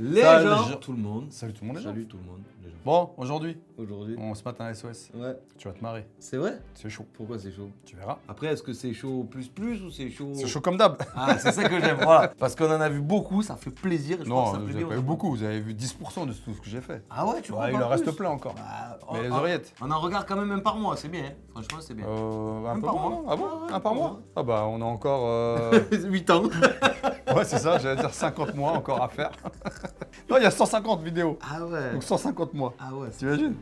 Les Salut, gens, tout le monde. Salut tout le monde les gens. Salut tout le monde, les gens. Bon, aujourd'hui, Aujourd'hui. on se matin un SOS. Ouais. Tu vas te marrer. C'est vrai? C'est chaud. Pourquoi c'est chaud? Tu verras. Après, est-ce que c'est chaud plus ou c'est chaud? C'est chaud comme d'hab. Ah, c'est ça que j'aime, voilà. Parce qu'on en a vu beaucoup, ça fait plaisir. Je Non, pense que ça vous plaît avez bien pas eu aux gens. beaucoup. Vous avez vu 10% de tout ce que j'ai fait. Ah ouais, tu vois? Ouais, il en reste plein encore. Mais les oreillettes. On en regarde quand même un par mois, c'est bien. Hein. Franchement, c'est bien. Un Un peu par moins, mois. non? Ah bon? Ouais, Un par ouais. mois? Ah bah on a encore... 8 ans. Ouais c'est ça, j'allais dire 50 mois encore à faire. Non, il y a 150 vidéos. Ah ouais. Donc 150 mois. Ah ouais. T'imagines?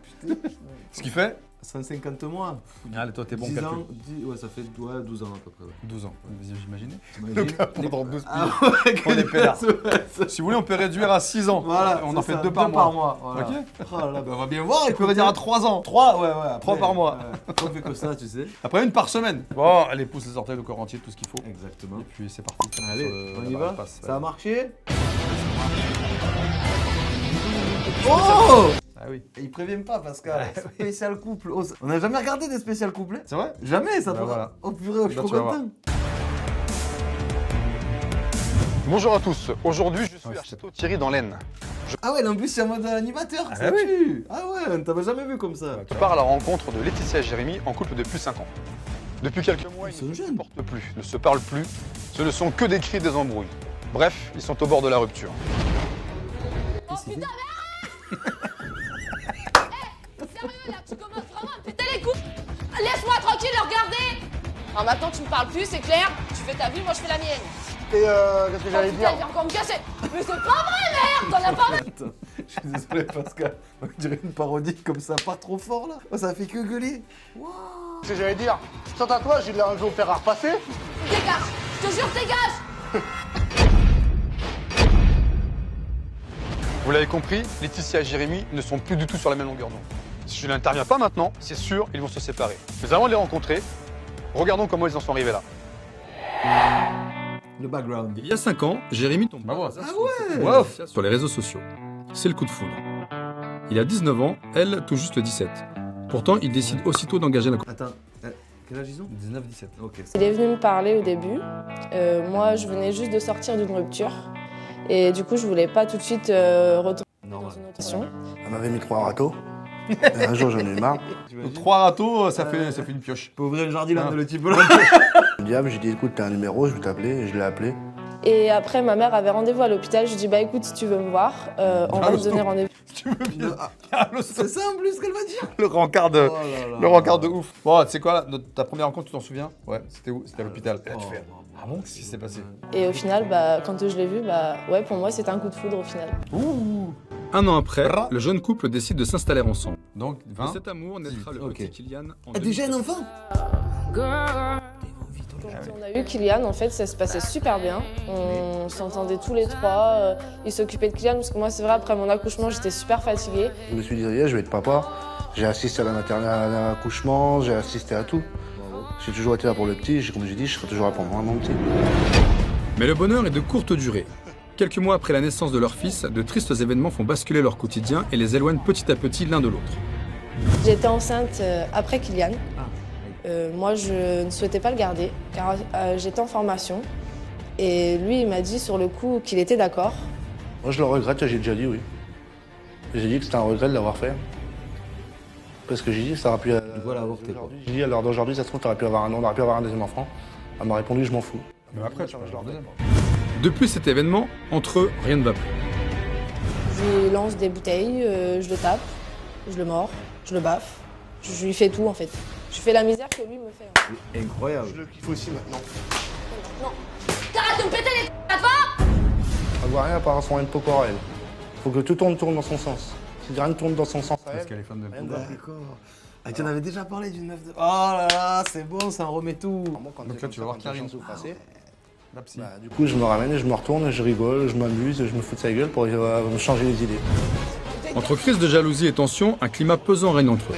Ce qui fait... 150 mois. Allez, toi t'es bon 10 calcul. ans, ouais, ça fait 12 ans à peu près. Ouais. 12 ans. Vous imaginez? T'imagines? Le gars pendant 12 piges. Ah ouais, On est pédard. ouais, Si vous voulez, on peut réduire à 6 ans. Voilà, On en c'est fait ça, 2 par mois. voilà. Ok. Oh là là, bah, on va bien voir. On peut réduire à 3 ans. 3, ouais, ouais. Après, 3 par mois. Ouais. On fait comme ça, tu sais. Après une par semaine. Bon, allez, pousse les orteils, le corps entier, tout ce qu'il faut. Exactement. Et puis c'est parti. Allez, Sur on y la va. passe. Ça a marché. Oh! Ah oui. Il prévient pas, Pascal. Spécial couple. Oh, on n'a jamais regardé des spécial couplets. C'est vrai? Jamais, ça Bah pourrait. voilà. Oh purée, je suis Bah, trop tu vas voir. content. Bonjour à tous, aujourd'hui je suis Ouais, à Château Thierry dans l'Aisne. Ah ouais, en plus, c'est en mode animateur. Ah ça oui. tue. Ah ouais, on t'avait jamais vu comme ça. Je pars à la rencontre de Laetitia et Jérémy en couple depuis 5 ans. Depuis quelques mois, Ils ils sont ne se jeunes. supportent plus, ne se parlent plus, ce ne sont que des cris et des embrouilles. Bref, ils sont au bord de la rupture. Oh putain, mais sérieux là, tu commences vraiment à me péter les coups. Laisse-moi tranquille le regarder. Alors maintenant tu me parles plus, c'est clair. Tu fais ta vie, moi je fais la mienne. Et qu'est-ce que Oh putain, il vient encore me casser. Mais c'est pas vrai, merde, t'en as pas marre. Attends, je suis désolé, Pascal. On dirait une parodie comme ça, pas trop fort là. Oh, ça fait que gueuler. Ce que j'allais dire, sans tatouage, il l'a enlevé au fer à repasser. Dégage, je te jure, dégage. Vous l'avez compris, Laetitia et Jérémy ne sont plus du tout sur la même longueur d'onde. Si je n'interviens pas maintenant, c'est sûr, ils vont se séparer. Mais avant de les rencontrer, regardons comment ils en sont arrivés là. Le background. Il y a 5 ans, Jérémy tombe Bah voilà. sur les réseaux sociaux. C'est le coup de foudre. Il a 19 ans, elle tout juste 17. Pourtant, il décide aussitôt d'engager la Attends, quel âge ils ont? 19-17. Ok. Il est venu me parler au début. Moi, je venais juste de sortir d'une rupture. Et du coup, je voulais pas tout de suite retourner dans Normal. une autre relation. Elle m'avait mis 3 râteaux. Et un jour, j'en ai eu marre. Donc 3 râteaux, ça fait une pioche. Je peux ouvrir le jardin Ah. de le type là. Le diable, j'ai dit écoute, t'as un numéro, je vais t'appeler. Et je l'ai appelé. Et après, ma mère avait rendez-vous à l'hôpital. Je lui ai dit, bah écoute, si tu veux me voir, on va te donner rendez-vous. Tu veux bien. C'est ça en plus qu'elle va dire. Le rencard de... Oh là là. Le rencard de ouf. Bon, tu sais quoi, ta première rencontre, tu t'en souviens? Ouais, c'était où? C'était à l'hôpital. Et là, tu fais, ah bon, qu'est-ce qui s'est passé? Et au final, bah, quand je l'ai vu, bah ouais, pour moi, c'était un coup de foudre au final. Ouh. Un an après, le jeune couple décide de s'installer ensemble. Donc, De 20. cet amour naîtra le Ok. petit Kylian en Ah, déjà un 2014. enfant? Quand on a eu Kylian, en fait, ça se passait super bien. On s'entendait tous les trois. Il s'occupait de Kylian parce que moi, c'est vrai, après mon accouchement, j'étais super fatiguée. Je me suis dit, yeah, je vais être papa. J'ai assisté à la maternelle, à l'accouchement, j'ai assisté à tout. J'ai toujours été là pour le petit. Comme j'ai dit, je serai toujours là pour moi, mon petit. Mais le bonheur est de courte durée. Quelques mois après la naissance de leur fils, de tristes événements font basculer leur quotidien et les éloignent petit à petit l'un de l'autre. J'étais enceinte après Kylian. Moi, je ne souhaitais pas le garder car j'étais en formation. Et lui, il m'a dit sur le coup qu'il était d'accord. Moi, je le regrette, j'ai déjà dit oui. J'ai dit que c'était un regret de l'avoir fait. Parce que j'ai dit que ça aurait pu. Voilà, avorter, quoi. J'ai dit à l'heure d'aujourd'hui, ça se trouve, t'aurais pu avoir un aurait pu avoir un deuxième enfant. Elle m'a répondu, je m'en fous. Mais après, tu peux leur donner. Depuis cet événement, entre eux, rien ne va plus. Je lui lance des bouteilles, je le tape, je le mords, je le baffe. Je lui fais tout en fait. Je fais la misère que lui me fait. Incroyable. Je le kiffe aussi maintenant. Non. T'arrêtes de me péter les à toi. Elle voit rien à part son haine pokora, elle. Faut que tout tourne dans son sens. Si rien ne tourne dans son sens à Parce elle, qu'elle est fan de rien ne va plus. D'accord. Ah, tu en avais déjà parlé d'une meuf de. Oh là là, c'est bon, ça en remet tout. Moi, quand Donc c'est là, comme tu vas voir quand les Karine. gens sont passés, La psy. bah, du coup, je me ramène et je me retourne, je rigole, je m'amuse, je me fous de sa gueule pour me changer les idées. Entre crise de jalousie et tension, un climat pesant règne entre eux.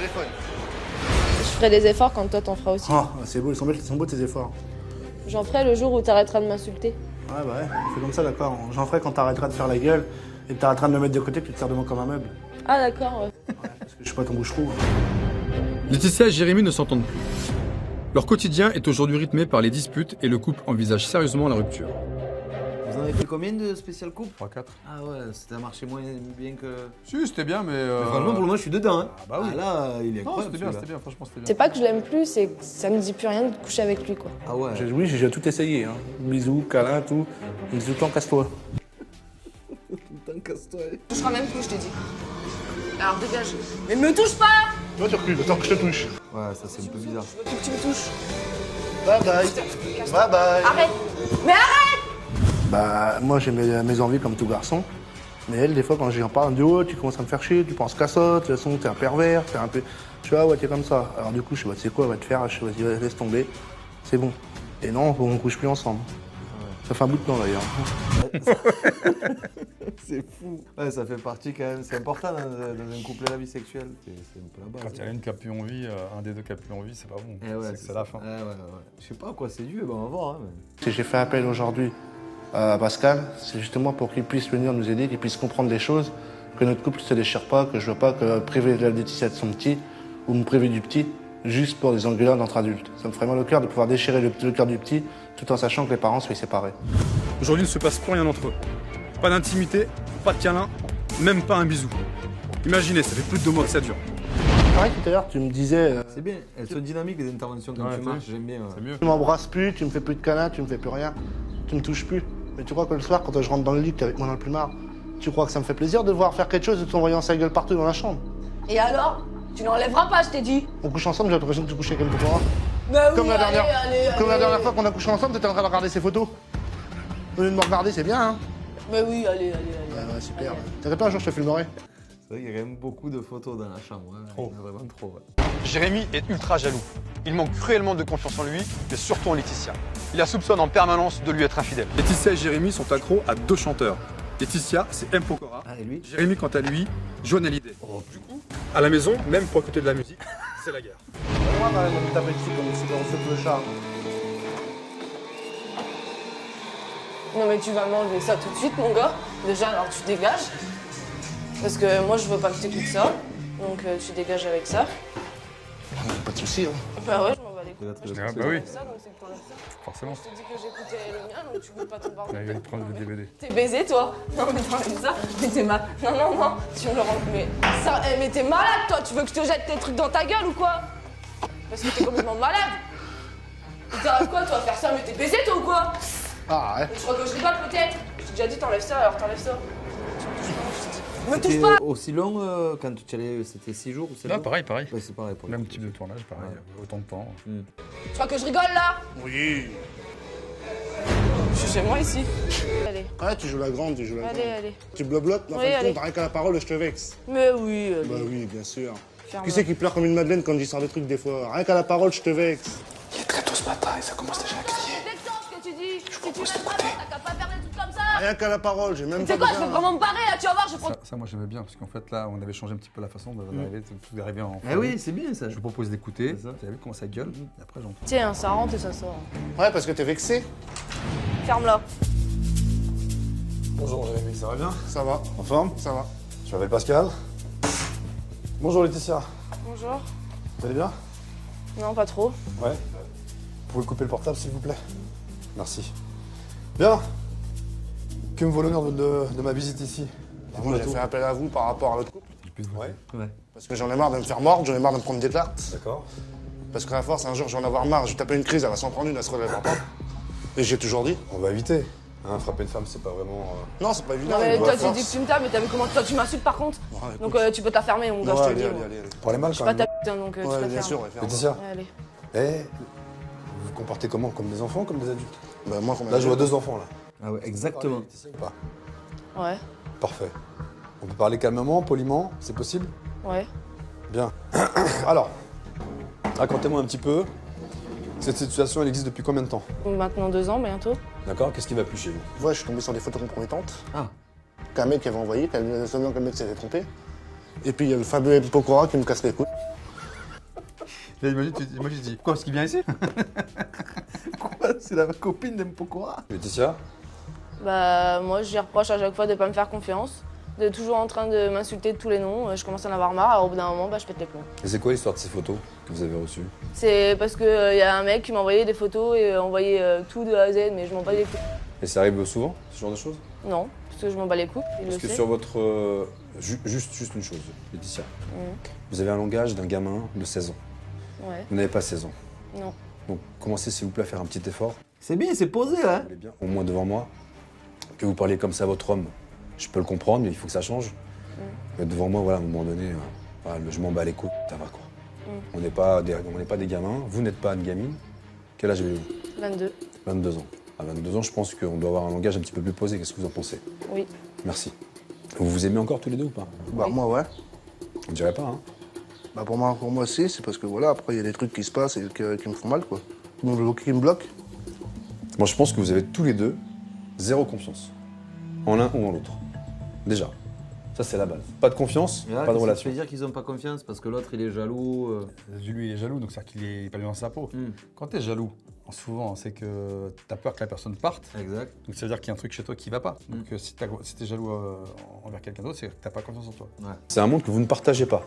Je ferai des efforts quand toi t'en feras aussi. Ah, c'est beau, ils sont beaux tes efforts. J'en ferai le jour où t'arrêteras de m'insulter. Ouais, bah ouais, c'est comme ça, d'accord. J'en ferai quand t'arrêteras de faire la gueule et que t'arrêteras de me mettre de côté puis de te sers de moi comme un meuble. Ah d'accord, ouais. Parce que je suis pas ton bouche-trou. Laetitia et Jérémy ne s'entendent plus. Leur quotidien est aujourd'hui rythmé par les disputes et le couple envisage sérieusement la rupture. Vous en avais fait combien de spécial coupe? 3-4. Ah ouais, ça a marché moins bien que... Si, c'était bien, mais. Mais franchement, pour le moment, je suis dedans. Hein. Ah bah oui. Ah là, il est Non, incroyable. c'était bien, franchement, c'était C'est bien. pas que je l'aime plus, c'est que ça me dit plus rien de coucher avec lui, quoi. Ah ouais. Oui, j'ai tout essayé. Hein. Bisous, câlin, tout. Il me dit tout le temps, casse-toi. Putain, casse-toi. Tu toucheras même plus, je t'ai dit. Alors dégage. Mais me touche pas! Toi, tu recules, autant que je te touche. Ouais, ça c'est un peu bizarre. Je veux plus que tu me touches. Bye bye. Bye bye. Arrête! Mais arrête! Bah, moi, j'ai mes envies comme tout garçon. Mais elle, des fois, quand j'en parle, elle me dit, oh, tu commences à me faire chier, tu penses qu'à ça, de toute façon, t'es un pervers, t'es un peu. Tu vois, ouais, t'es comme ça. Alors, du coup, je sais pas, tu sais quoi, elle va te faire, je sais, vas-y, laisse tomber. C'est bon. Et non, on couche plus ensemble. Ça fait un bout de temps d'ailleurs. C'est fou. Ouais, ça fait partie quand même. C'est important dans un couple la vie sexuelle. C'est un peu la base. Quand il y en a une qui a plus envie, un des deux qui a plus envie, c'est pas bon. Eh ouais, c'est la fin. Ouais. Je sais pas à quoi c'est dû, ben on va voir. Hein, mais... Si j'ai fait appel aujourd'hui à Pascal, c'est justement pour qu'il puisse venir nous aider, qu'il puisse comprendre les choses, que notre couple ne se déchire pas, que je veux pas que priver la Laetitia de son petit ou me priver du petit juste pour des engueulades entre adultes. Ça me ferait mal au cœur de pouvoir déchirer le cœur du petit tout en sachant que les parents soient séparés. Aujourd'hui, il ne se passe plus rien entre eux. Pas d'intimité, pas de câlin, même pas un bisou. Imaginez, ça fait plus de 2 mois que ça dure. Pareil, tout à l'heure, tu me disais, C'est bien. Elles sont dynamiques les interventions quand Ouais, tu marches. J'aime bien. C'est mieux. tu m'embrasses plus, tu me fais plus de câlins, tu me fais plus rien, tu me touches plus. Mais tu crois que le soir, quand je rentre dans le lit, que t'es avec moi dans le plumard, tu crois que ça me fait plaisir de voir faire quelque chose et de t'envoyer sa gueule partout dans la chambre? Et alors? Tu n'enlèveras pas, je t'ai dit. On couche ensemble, j'ai l'impression que tu couches avec elle pour moi. Bah oui, Comme la allez, dernière- allez, Comme la allez. dernière fois qu'on a couché ensemble, t'étais en train de regarder ses photos. Au lieu de me regarder, c'est bien, hein? Bah oui, allez. Ouais, super. T'inquiète pas, un jour je te filmerai. C'est vrai qu'il y a quand même beaucoup de photos dans la chambre. Hein. Trop. Il y en a vraiment trop. Ouais. Jérémy est ultra jaloux. Il manque cruellement de confiance en lui, mais surtout en Laetitia. Il la soupçonne en permanence de lui être infidèle. Laetitia et Jérémy sont accros à 2 chanteurs. Laetitia, c'est M. Pokora. Ah, et lui? Jérémy, quant à lui, Johnny Hallyday. Du coup, à la maison, même pour écouter de la musique, c'est la guerre. Moi, quand même, on tape dessus comme si on se le chat. Non mais tu vas m'enlever ça tout de suite, mon gars. Déjà, alors tu dégages. Parce que moi, je veux pas que t'écoutes ça. Donc tu dégages avec ça. Pas de soucis, hein. Bah ouais, je m'en bats les couilles. Ah bah oui, Ça, donc c'est que t'enlèves ça. forcément. Je t'ai dit que j'écoutais le mien, donc tu veux pas ton Là, bordel. il va prendre le DVD. T'es baisé, toi? Non, mais t'enlèves ça. Mais t'es mal. Non, tu me le rends. Mais ça. Mais t'es malade, toi. Tu veux que je te jette tes trucs dans ta gueule ou quoi? Parce que t'es complètement malade. Et t'arrives quoi, toi, à faire ça? Mais t'es baisé, toi ou quoi? Ah, ouais. Mais tu crois que je rigole, peut-être? Je t'ai déjà dit, t'enlèves ça, alors t'enlèves ça. Me touche C'était pas! aussi long quand tu allais. C'était 6 jours ou 7 Là, jours? pareil. Ouais, c'est pareil pour le Même coup. type de tournage, pareil. Autant de temps. Tu crois que je rigole, là? Oui. Je suis chez moi, ici. Allez, Ouais, tu joues la grande, tu joues la grande. allez. Tu blablotes, mais en Oui, fin de allez. compte, rien qu'à la parole, je te vexe. Mais oui, Bah oui, bien sûr. ferme-la. Qui c'est qui pleure comme une madeleine quand j'y sors des trucs des fois? Rien qu'à la parole, je te vexe. C'est vexant ce que tu dis. Si tu m'aimes vraiment, t'as qu'à pas faire des trucs comme ça. Rien qu'à la parole, j'ai même Tu pas sais quoi, je vais besoin. vraiment me barrer là, tu vas voir, je vais prendre. Ça, moi, j'aimais bien, parce qu'en fait, là, on avait changé un petit peu la façon d'arriver en. Eh oui, c'est bien ça. Je vous propose d'écouter. C'est ça. Vous avez vu comment ça gueule? Et après, j'entends. Tiens, ça rentre et ça sort. Ouais, parce que t'es vexé. Ferme-la. Bonjour Jérémy, ça va bien? Ça va, En forme? ça va. Je m'appelle Pascal. Bonjour Laetitia, Bonjour. vous allez bien? Non, pas trop. Ouais. Vous pouvez couper le portable s'il vous plaît? Merci. Bien. Que me vaut l'honneur de ma visite ici? Moi, Dis-moi j'ai tout. fait appel à vous par rapport à notre couple. Ouais, Ouais. Parce que j'en ai marre de me faire mordre, j'en ai marre de me prendre des tartes. d'accord. Parce qu'à la force, un jour, je vais en avoir marre, je vais taper une crise, elle va s'en prendre une, elle se relèvera pas. Et j'ai toujours dit. On va éviter. Hein, frapper une femme, c'est pas vraiment... Non, c'est pas évident. Non, mais mais toi, à tu force. dis que tu me tapes, mais t'as vu comment toi tu m'insultes par contre? Ouais, écoute. Donc tu peux te la fermer, mon gars, Ouais, je te le allez, dis. allez, moi. allez, allez. Pour les mal Je suis quand pas même. ta putain, donc tu te Ouais, la bien fermes. sûr, ouais, ferme. Laetitia, Ouais, allez. eh, vous vous comportez comment? Comme des enfants, comme des adultes? Bah, moi, Là, je vois 2 enfants, là. Ah ouais, exactement. Laetitia, ou pas? Ouais, Parfait. On peut parler calmement, poliment, c'est possible? ouais. Bien. Alors, racontez-moi un petit peu. Cette situation, elle existe depuis combien de temps? Maintenant 2 ans, bientôt. D'accord? Qu'est-ce qui va plus chez vous? Ouais, je suis tombé sur des photos compromettantes. Ah. Qu'un mec avait envoyé, seulement qu'un mec s'était trompé. Et puis il y a le fameux M. Pokora qui me casse les couilles. Là, imagine, moi, je dis, quoi, parce qu'il vient ici? Quoi? C'est la copine d'Mpokora? Laetitia? Bah, moi, je lui reproche à chaque fois de pas me faire confiance, de toujours en train de m'insulter de tous les noms. Je commence à en avoir marre, alors au bout d'un moment, bah, je pète les plombs. Et c'est quoi l'histoire de ces photos que vous avez reçues? C'est parce que y a un mec qui m'a envoyé des photos et envoyé tout de A à Z, mais je m'en bats les couilles. Et ça arrive souvent, ce genre de choses? Non, parce que je m'en bats les couilles, il Parce le que sait. sur votre... juste une chose, Laetitia. Vous avez un langage d'un gamin de 16 ans. Ouais, Vous n'avez pas 16 ans. non. Donc commencez s'il vous plaît à faire un petit effort. C'est bien, c'est posé là. Vous voulez bien, au moins devant moi, que vous parliez comme ça à votre homme. Je peux le comprendre, mais il faut que ça change. Mais devant moi, voilà, à un moment donné, voilà, je m'en bats les couilles, ça va quoi. On n'est pas des gamins, vous n'êtes pas une gamine. Quel âge avez-vous? 22. 22 ans. À 22 ans, je pense qu'on doit avoir un langage un petit peu plus posé. Qu'est-ce que vous en pensez? Oui. Merci. Vous vous aimez encore tous les deux ou pas? Bah, moi, ouais. On dirait pas, hein? Bah, pour moi, c'est parce que voilà, après, il y a des trucs qui se passent et qui me font mal, quoi. Qui me bloquent. Moi, je pense que vous avez tous les deux zéro confiance. En l'un ou en l'autre. Déjà. Ça, c'est la base. Pas de confiance, Et là, pas de qu'est-ce qui relation. fait dire qu'ils ont pas confiance parce que l'autre il est jaloux. Lui, il est jaloux, donc c'est-à-dire qu'il est pas bien dans sa peau. Quand t'es jaloux, souvent, c'est que t'as peur que la personne parte. Exact. Donc ça veut dire qu'il y a un truc chez toi qui va pas. Donc si t'es jaloux envers quelqu'un d'autre, c'est que t'as pas confiance en toi. C'est un monde que vous ne partagez pas.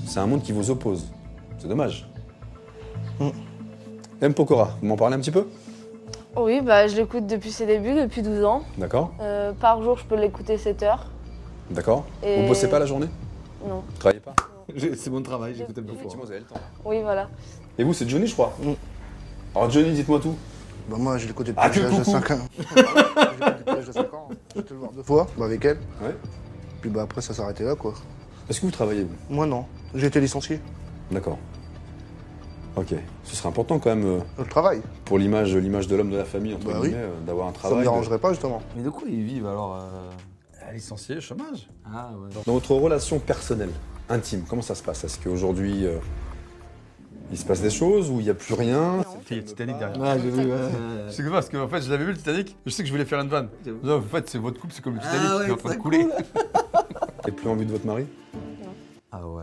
C'est un monde qui vous oppose. C'est dommage. M. Pokora, vous m'en parlez un petit peu? Oui, bah je l'écoute depuis ses débuts, depuis 12 ans. D'accord. Par jour, je peux l'écouter 7 heures. D'accord. Et- Vous bossez pas la journée? Non. Vous travaillez pas? C'est mon travail, j'écoute un peu Effectivement, vous avez le temps. Oui, voilà. Et vous, c'est Johnny, je crois. Alors Johnny, dites-moi tout. Bah, moi, je l'ai écouté Ah, depuis que l'âge de coucou. 5 ans. Je l'ai écouté depuis l'âge de 5 ans. J'étais le voir 2 fois, bah, avec elle. Ouais. Puis bah, après, ça s'est arrêté là, quoi. Est-ce que vous travaillez, vous? Moi, non. J'ai été licencié. D'accord. Ok. Ce serait important quand même Je travaille. pour l'image de l'homme de la famille, entre Bah oui. guillemets, d'avoir un Ça travail. me dérangerait pas, justement. Mais de quoi ils vivent alors Licencié, chômage. Ah ouais. Dans votre relation personnelle, intime, comment ça se passe? Est-ce qu'aujourd'hui, il se passe des choses ou il n'y a plus rien? Il y a Titanic derrière. Ouais, j'ai vu. Je sais que parce qu'en fait, je l'avais vu le Titanic, je sais que je voulais faire une vanne. Non, en fait, c'est votre couple, c'est comme le Titanic Ah ouais, qui est en train de ça couler. Et plus envie de votre mari? Ah ouais.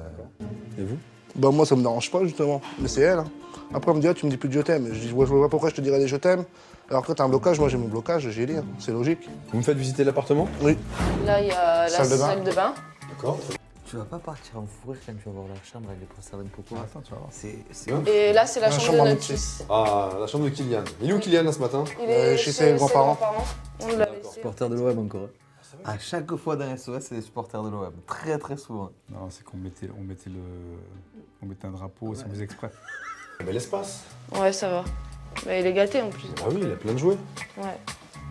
Et vous? Bah, moi, ça me dérange pas, justement. Mais c'est elle, hein. Après, elle me dit, ah, tu me dis plus de je t'aime. Je dis, ouais, je vois pas pourquoi je te dirais des je t'aime. Alors que t'as un blocage, moi j'ai mon blocage, j'ai lire. C'est logique. Vous me faites visiter l'appartement? Oui. Là, il y a la Salle de bain. salle de bain. D'accord. Tu vas pas partir en fourrure quand tu vas voir la chambre avec les posters de Pokora. Attends, tu vas voir. C'est Et là, c'est la La chambre chambre de en notre métier. fils. Ah, la chambre de Kylian. Il est où Kylian là ce matin? Il est chez ses grands-parents. On l'a laissé. supporter de l'OM encore. À chaque fois dans SOS, c'est les supporters de l'OM. Très très souvent. Non, c'est qu'on mettait un drapeau sans vous exprès. Bel espace. Ouais, ça va. Bah, il est gâté en plus. Ah oui, il a plein de jouets. Ouais.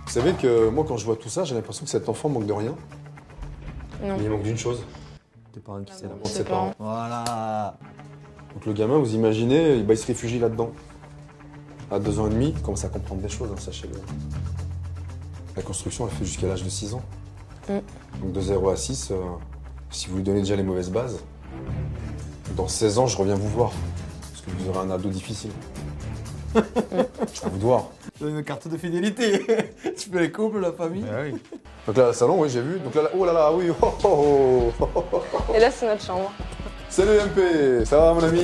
Vous savez que moi quand je vois tout ça, j'ai l'impression que cet enfant manque de rien. Non. Mais il manque d'une chose. Tes parents qui c'est L'amour là. de ses parents. Voilà. Donc le gamin, vous imaginez, il se réfugie là-dedans. À 2 ans et demi, il commence à comprendre des choses, hein, sachez-le. La construction, elle fait jusqu'à l'âge de 6 ans. Donc de 0 à 6, si vous lui donnez déjà les mauvaises bases, dans 16 ans, je reviens vous voir. Parce que vous aurez un ado difficile. Je vais vous voir. Une carte de fidélité. Tu fais les couples, la famille. Ah oui. Donc là, le salon, oui, j'ai vu. Donc là, oh là là, oui. Oh, oh, oh, oh, oh. Et là, c'est notre chambre. Salut MP, ça va mon ami?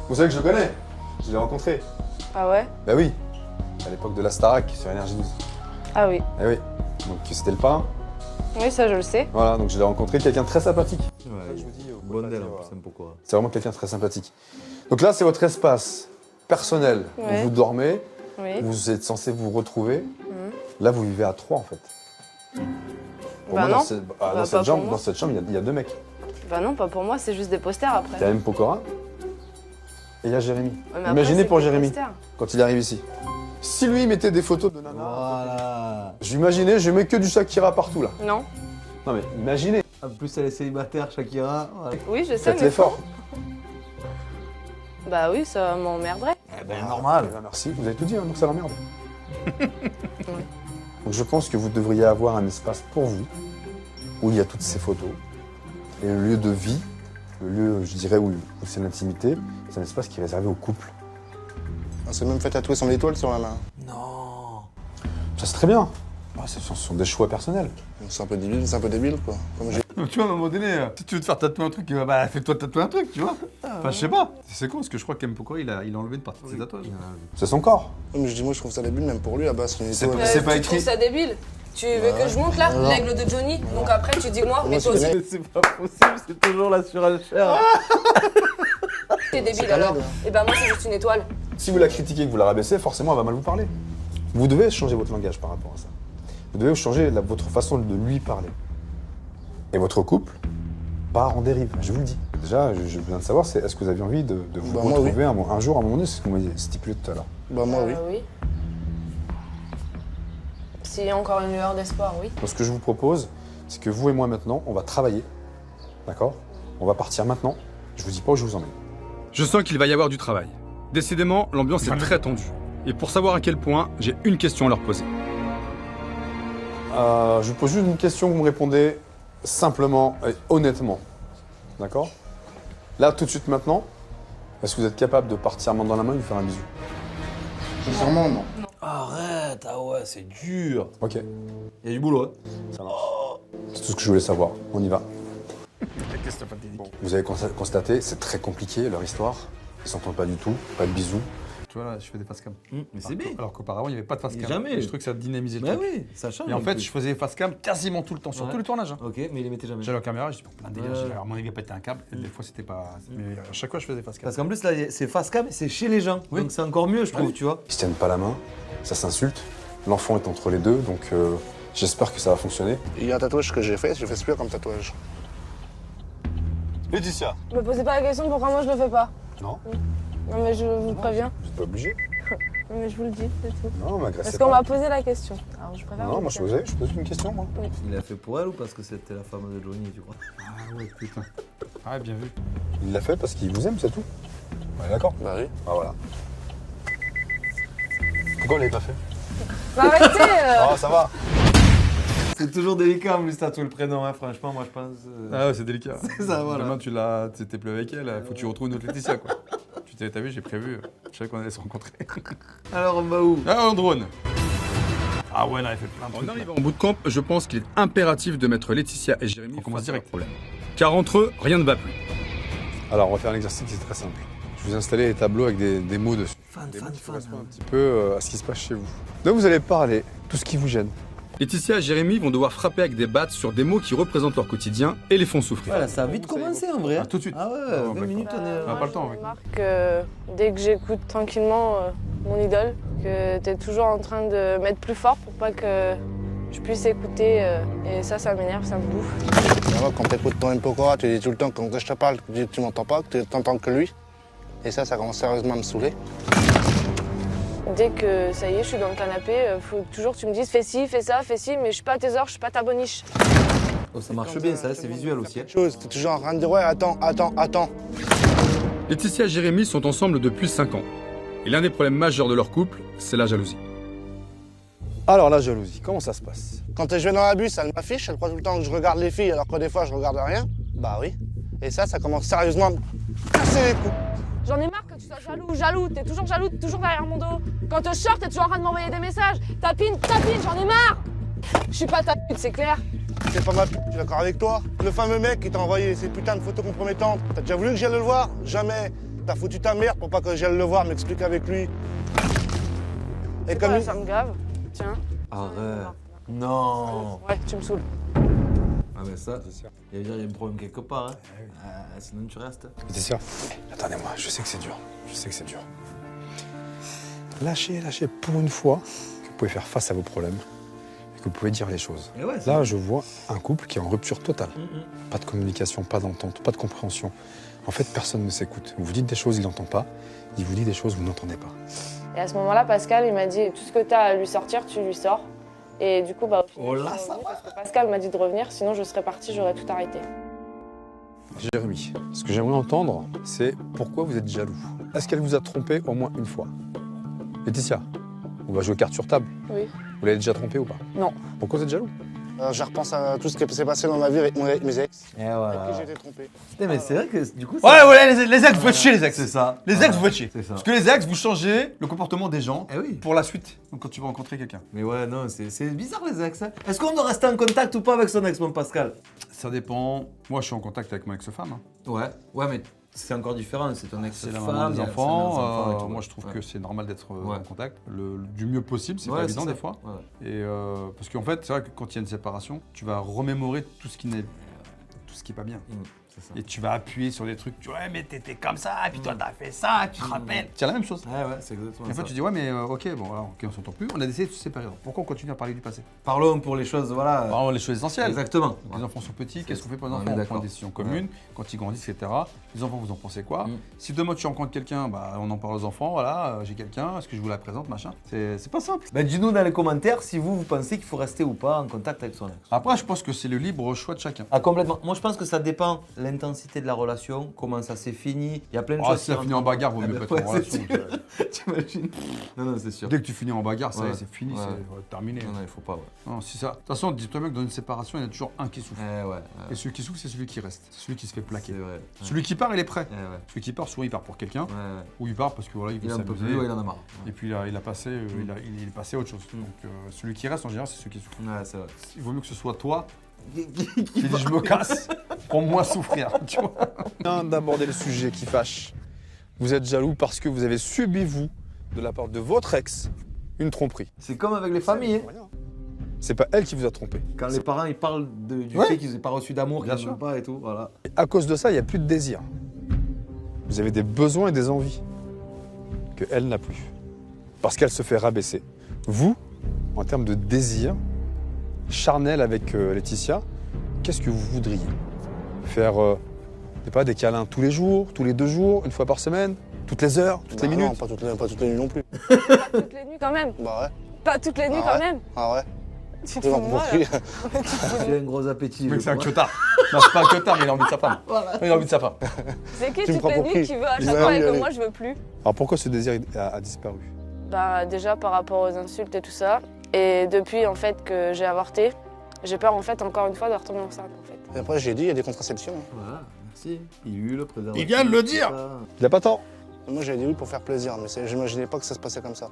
Vous savez que je le connais. Je l'ai rencontré. Ah ouais? Bah oui, à l'époque de la Starac sur Énergie 12. Ah oui. Eh oui, donc c'était le parrain. Oui, ça, je le sais. Voilà, donc je l'ai rencontré, quelqu'un de très sympathique. Ouais, bonne d'elle en plus, c'est Pokora. C'est vraiment quelqu'un de très sympathique. Donc là, c'est votre espace personnel Ouais. où vous dormez, Oui. vous êtes censé vous retrouver. Là, vous vivez à 3 en fait. Pour Bah moi, non. dans Bah, cette pas pour chambre, moi. dans cette chambre, il y a 2 mecs. Bah non, pas pour moi, c'est juste des posters Il y a après. M. Pokora et il y a Jérémy. Ouais, mais après, Imaginez c'est pour que des Jérémy, posters. quand il arrive ici. Si lui mettait des photos de nana, Voilà. j'imaginais, je mets que du Shakira partout là. Non. Non mais imaginez, En plus, elle est célibataire, Shakira. Voilà. Oui, je sais, faites mais. l'effort. Bah oui, ça m'emmerderait. Eh ben, normal. Eh ben, merci, vous avez tout dit, hein, donc ça l'emmerde. Donc je pense que vous devriez avoir un espace pour vous, où il y a toutes ces photos. Et le lieu de vie, le lieu, je dirais, où c'est l'intimité, c'est un espace qui est réservé au couple. On s'est même fait tatouer son étoile sur la main. Non. Ça c'est très bien. Bah, ce sont des choix personnels. C'est un peu débile, quoi. Comme j'ai... Donc, tu vois, à un moment donné, si tu veux te faire tatouer un truc, bah fais-toi tatouer un truc, tu vois. Enfin, je sais pas. C'est con, parce que je crois qu'M. Pokora, il a enlevé une partie de ses tatouages. C'est son corps. Mais je dis, moi, je trouve ça débile, même pour lui, à base, c'est une C'est étoile. pas- c'est pas tu écrit. trouves ça débile? Tu veux que je monte là? Non. L'aigle de Johnny? Donc après, tu dis moi, mais Moi, toi c'est aussi, vrai. C'est pas possible, c'est toujours la surenchère. t'es débile C'est alors. pas mal, Et bah moi, c'est juste une étoile. Si vous la critiquez et que vous la rabaissez, forcément elle va mal vous parler. Vous devez changer votre langage par rapport à ça. Vous devez changer votre façon de lui parler. Et votre couple part en dérive, je vous le dis. Déjà, je viens de savoir, est-ce que vous avez envie de vous Bah, moi, retrouver un jour, à un moment donné, c'est ce que vous m'avez stipulé tout à l'heure. Bah moi oui. Oui. S'il y a encore une lueur d'espoir, oui. Donc ce que je vous propose, c'est que vous et moi maintenant, on va travailler. D'accord? On va partir maintenant. Je vous dis pas où je vous emmène. Je sens qu'il va y avoir du travail. Décidément, l'ambiance est très tendue. Et pour savoir à quel point, j'ai une question à leur poser. Je vous pose juste une question, vous me répondez simplement et honnêtement. D'accord? Là, tout de suite maintenant, est-ce que vous êtes capable de partir main dans la main et de faire un bisou? Sincèrement, non. Arrête, ah ouais, c'est dur. Ok, Il y a du boulot, hein. ça marche. C'est tout ce que je voulais savoir. On y va. Vous avez constaté, c'est très compliqué leur histoire. Ils s'entendent pas du tout, pas de bisous. Tu vois, là, je fais des face cam. Mais c'est bien. Alors qu'auparavant, il n'y avait pas de face cam. Jamais. Et je trouve que ça dynamisait le Bah truc. oui, ça change. Et en fait, plus. je faisais face cam quasiment tout le temps, sur Ouais. tous les tournages. Hein. Ok, mais il les mettait jamais. J'avais la caméra, je dis plein de délire. Ouais. Alors, à mon avis, il a pété un câble. Et des fois, c'était pas. Mais à chaque fois, je faisais face cam. Parce qu'en plus, là, c'est face cam et c'est chez les gens. Oui. Donc c'est encore mieux, je trouve, oui. tu vois. Ils se tiennent pas la main, ça s'insulte. L'enfant est entre les deux, donc j'espère que ça va fonctionner. Il y a un tatouage que j'ai fait super comme tatouage. Laetitia. Me posez pas la question pourquoi moi je le fais pas. Non. Non mais je vous préviens. Vous n'êtes pas obligé. Non mais je vous le dis, c'est tout. Non, m'agressez Parce pas. qu'on m'a posé la question. Alors je préfère. Non, vous moi le vous dire. savez, je pose une question, moi. Il l'a fait pour elle ou parce que c'était la femme de Johnny, tu crois? Ah ouais, putain. Ah, bien vu. Il l'a fait parce qu'il vous aime, c'est tout. Ouais, d'accord. Bah oui. Ah voilà. Pourquoi on l'avait pas fait? Mais arrêtez Ah, ça va. C'est toujours délicat en plus tatouer le prénom, hein, franchement, moi je pense. Ah ouais, c'est délicat. C'est ça, voilà. Demain, tu t'es plus avec elle, faut que tu retrouves une autre Laetitia, quoi. T'as vu, j'ai prévu, je savais qu'on allait se rencontrer. Alors on va où? Ah, en drone. Ah ouais, là, il fait plein de trucs. En arrivant en bootcamp, je pense qu'il est impératif de mettre Laetitia et Jérémy On commence face à leur direct. problème. Car entre eux, rien ne va plus. Alors, on va faire un exercice qui est très simple. Je vous ai installé des tableaux avec des mots dessus. Fan, Des fan, mots qui fan. correspondent un petit peu à ce qui se passe chez vous. Donc, vous allez parler tout ce qui vous gêne. Laetitia et Jérémy vont devoir frapper avec des battes sur des mots qui représentent leur quotidien et les font souffrir. Voilà, ça a vite commencé en vrai. Ah, tout de suite. Ah ouais, Ah, 20 d'accord. minutes on est. On a pas le temps, j'en ai avec. marre que dès que j'écoute tranquillement mon idole, que t'es toujours en train de mettre plus fort pour pas que je puisse écouter. Et ça m'énerve, ça me bouffe. Alors, quand t'écoutes ton Pokora, tu dis tout le temps, quand je te parle, tu dis que tu m'entends pas, que tu t'entends que lui. Et ça commence sérieusement à me saouler. Dès que ça y est, je suis dans le canapé, faut toujours que tu me dises fais ci, fais ça, fais ci, mais je suis pas à tes ordres, je suis pas ta boniche. Oh, ça marche bien ça, c'est visuel aussi. hein. T'es toujours en train de dire ouais, attends. Laetitia et Jérémy sont ensemble depuis 5 ans. Et l'un des problèmes majeurs de leur couple, c'est la jalousie. Alors, la jalousie, comment ça se passe? Quand je vais dans la bus, elle m'affiche, elle croit tout le temps que je regarde les filles, alors que des fois je regarde rien. Bah oui. Et ça commence sérieusement à me casser les couilles. J'en ai marre que tu sois jaloux, t'es toujours jaloux, t'es toujours derrière mon dos. Quand je sors, t'es toujours en train de m'envoyer des messages. Tapine, j'en ai marre. Je suis pas ta pute, c'est clair. C'est pas ma pute, je suis d'accord avec toi. Le fameux mec qui t'a envoyé ces putains de photos compromettantes, t'as déjà voulu que j'aille le voir? Jamais. T'as foutu ta merde pour pas que j'aille le voir, m'explique avec lui. Et C'est comme quoi, il... ça me gave. Tiens. Arrête. Non. Ouais, tu me saoules. Ah mais ça, il y a un problème quelque part. Hein. Sinon tu restes. Laetitia, attendez-moi, je sais que c'est dur. Je sais que c'est dur. Lâchez pour une fois que vous pouvez faire face à vos problèmes et que vous pouvez dire les choses. Et ouais, Là, je vois un couple qui est en rupture totale. Pas de communication, pas d'entente, pas de compréhension. En fait, personne ne s'écoute. Vous dites des choses, il n'entend pas. Il vous dit des choses, vous n'entendez pas. Et à ce moment-là, Pascal, il m'a dit tout ce que t'as à lui sortir, tu lui sors. Et du coup, bah, au final, Oh là, je suis ça revenue parce que Pascal m'a dit de revenir, sinon je serais partie, j'aurais tout arrêté. Jérémy, ce que j'aimerais entendre, c'est pourquoi vous êtes jaloux. Est-ce qu'elle vous a trompé au moins une fois? Laetitia, on va jouer carte sur table. Oui. Vous l'avez déjà trompé ou pas? Non. Pourquoi vous êtes jaloux? Je repense à tout ce qui s'est passé dans ma vie avec mes ex, Et avec voilà. qui j'ai été trompé. Putain, mais c'est vrai que du coup. Ouais, les ex, vous faites chier, les ex. C'est ça. Les ex, vous faites chier. C'est ça. Parce que les ex, vous changez le comportement des gens Eh oui. pour la suite. Donc quand tu vas rencontrer quelqu'un. Mais ouais, non, c'est bizarre les ex. Hein. Est-ce qu'on doit rester en contact ou pas avec son ex, mon Pascal? Ça dépend. Moi, je suis en contact avec mon ex-femme. Hein. Ouais, mais c'est encore différent. C'est ton C'est ex-femme. la maman des il y a- enfants. c'est un et tout, Moi, ouais. je trouve Ouais. que c'est normal d'être Ouais. en contact du mieux possible. C'est Ouais, pas évident ça. des fois. Ouais. Et parce qu'en fait, c'est vrai que quand il y a une séparation, tu vas remémorer tout ce qui n'est pas bien. c'est ça. Et tu vas appuyer sur des trucs, tu vois, ouais, mais t'étais comme ça, et puis toi t'as fait ça, tu te rappelles. C'est la même chose. Ouais, c'est exactement Et en ça. fait, tu dis, ouais, mais ok, bon, alors, ok, on s'entend plus, on a décidé de se séparer. Pourquoi on continue à parler du passé? Parlons pour les choses, voilà. Vraiment, les choses essentielles. Exactement. Les enfants sont petits, qu'est-ce qu'on fait pour les On est enfants? On prend d'accord. des décisions communes, quand ils grandissent, etc. Les enfants, vous en pensez quoi? Si demain tu rencontres quelqu'un, bah, on en parle aux enfants, voilà, j'ai quelqu'un, est-ce que je vous la présente, machin? C'est pas simple. Ben, dis-nous dans les commentaires si vous pensez qu'il faut rester ou pas en contact avec son ex. Après, je pense que c'est le libre choix de chacun. Ah, complètement. Moi, je pense que ça dépend de l'intensité de la relation, comment ça s'est fini. Il y a plein de Ah, choses si ça qui finit en rentrent. bagarre, vaut mieux Ah, pas ben, être en ouais, relation. c'est sûr. T'imagines? Non, c'est sûr. Dès que tu finis en bagarre, ça y est, Ouais. c'est fini, Ouais. c'est terminé. Non, il faut pas, ouais. Non, si ça. De toute façon, dis-toi bien que dans une séparation, il y en a toujours un qui souffre. Ouais. Et celui qui souffre, c'est celui qui reste. C'est celui qui se fait plaquer. C'est vrai. Celui qui part, il est prêt. Ouais. Celui qui part, souvent, il part pour quelqu'un. Ouais. Ou il part parce que voilà, il veut Il en peut s'amuser. plus, ouais, il en a marre. Et puis il a passé, il est passé à autre chose. Donc celui qui reste en général, c'est celui qui souffre. Ouais, c'est vrai. Il vaut mieux que ce soit toi qui dis je me casse pour moins souffrir. Tu vois. Bien d'aborder le sujet qui fâche. Vous êtes jaloux parce que vous avez subi, vous, de la part de votre ex, une tromperie. C'est comme avec les familles. Hein. C'est pas elle qui vous a trompé. Quand les parents ils parlent du Ouais. fait qu'ils n'aient pas reçu d'amour, Bien qu'ils n'ont sûr. pas et tout, voilà. Et à cause de ça, il n'y a plus de désir. Vous avez des besoins et des envies que elle n'a plus. Parce qu'elle se fait rabaisser. Vous, en termes de désir charnel avec Laetitia, qu'est-ce que vous voudriez? Faire je sais pas, des câlins tous les jours, tous les 2 jours, une fois par semaine, toutes les heures, toutes les Bah minutes? Non, pas toutes les nuits non plus. Pas toutes les nuits quand même. Bah ouais. Pas toutes les nuits Ah quand ouais. même. Ah ouais. Tu te J'ai fous de moi, compris. là. Il a un gros appétit. Mec, je c'est un crois. cotard. Non, c'est pas un cotard, mais il a envie de sa femme. Il a envie de sa femme. C'est qui Tu me toutes prends les pour nuits qui qui veut à Il chaque va fois y et que aller. moi je veux plus? Alors pourquoi ce désir a disparu? Bah déjà par rapport aux insultes et tout ça. Et depuis en fait que j'ai avorté, j'ai peur en fait encore une fois de retomber enceinte en fait. Et après, j'ai dit, il y a des contraceptions. Voilà, merci. Pilule, préservatif. Il vient de le tout dire. ça. Il a pas tort. Moi, j'ai dit oui pour faire plaisir, mais j'imaginais pas que ça se passait comme ça.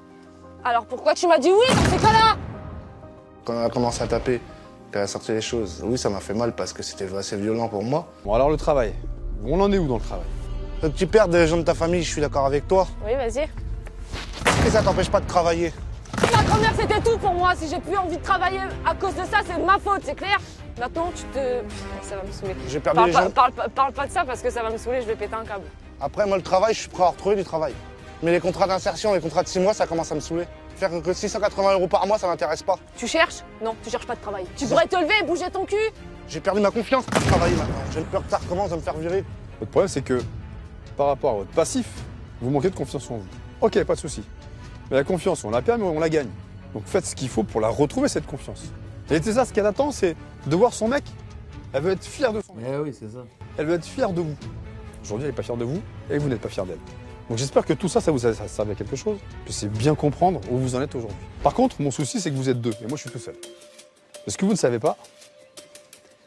Alors pourquoi tu m'as dit oui dans ces cas-là? Quand elle a commencé à taper, qu'elle a sorti les choses, oui, ça m'a fait mal parce que c'était assez violent pour moi. Bon alors le travail. On en est où dans le travail? Que tu perds des gens de ta famille, je suis d'accord avec toi. Oui vas-y. Et ça t'empêche pas de travailler. La grand-mère c'était tout pour moi. Si j'ai plus envie de travailler à cause de ça, c'est de ma faute, c'est clair? Maintenant tu te... Pff, ça va me saouler. J'ai perdu Parle les pas, gens. parle pas de ça parce que ça va me saouler, je vais péter un câble. Après, moi, le travail, je suis prêt à retrouver du travail. Mais les contrats d'insertion, les contrats de 6 mois, ça commence à me saouler. Faire que 680 € par mois, ça m'intéresse pas. Tu cherches? Non, tu cherches pas de travail. Tu pourrais te lever et bouger ton cul? J'ai perdu ma confiance pour travailler maintenant. J'ai peur que ça recommence à me faire virer. Votre problème, c'est que par rapport à votre passif, vous manquez de confiance en vous. Ok, pas de souci. Mais la confiance, on la perd, mais on la gagne. Donc faites ce qu'il faut pour la retrouver, cette confiance. Et c'est ça, ce qu'elle attend, c'est de voir son mec. Elle veut être fière de son mec. Eh oui, c'est ça. Elle veut être fière de vous. Aujourd'hui, elle n'est pas fière de vous et vous n'êtes pas fière d'elle. Donc j'espère que tout ça, ça vous a servi à quelque chose. Que c'est bien comprendre où vous en êtes aujourd'hui. Par contre, mon souci, c'est que vous êtes 2 et moi, je suis tout seul. Et ce que vous ne savez pas,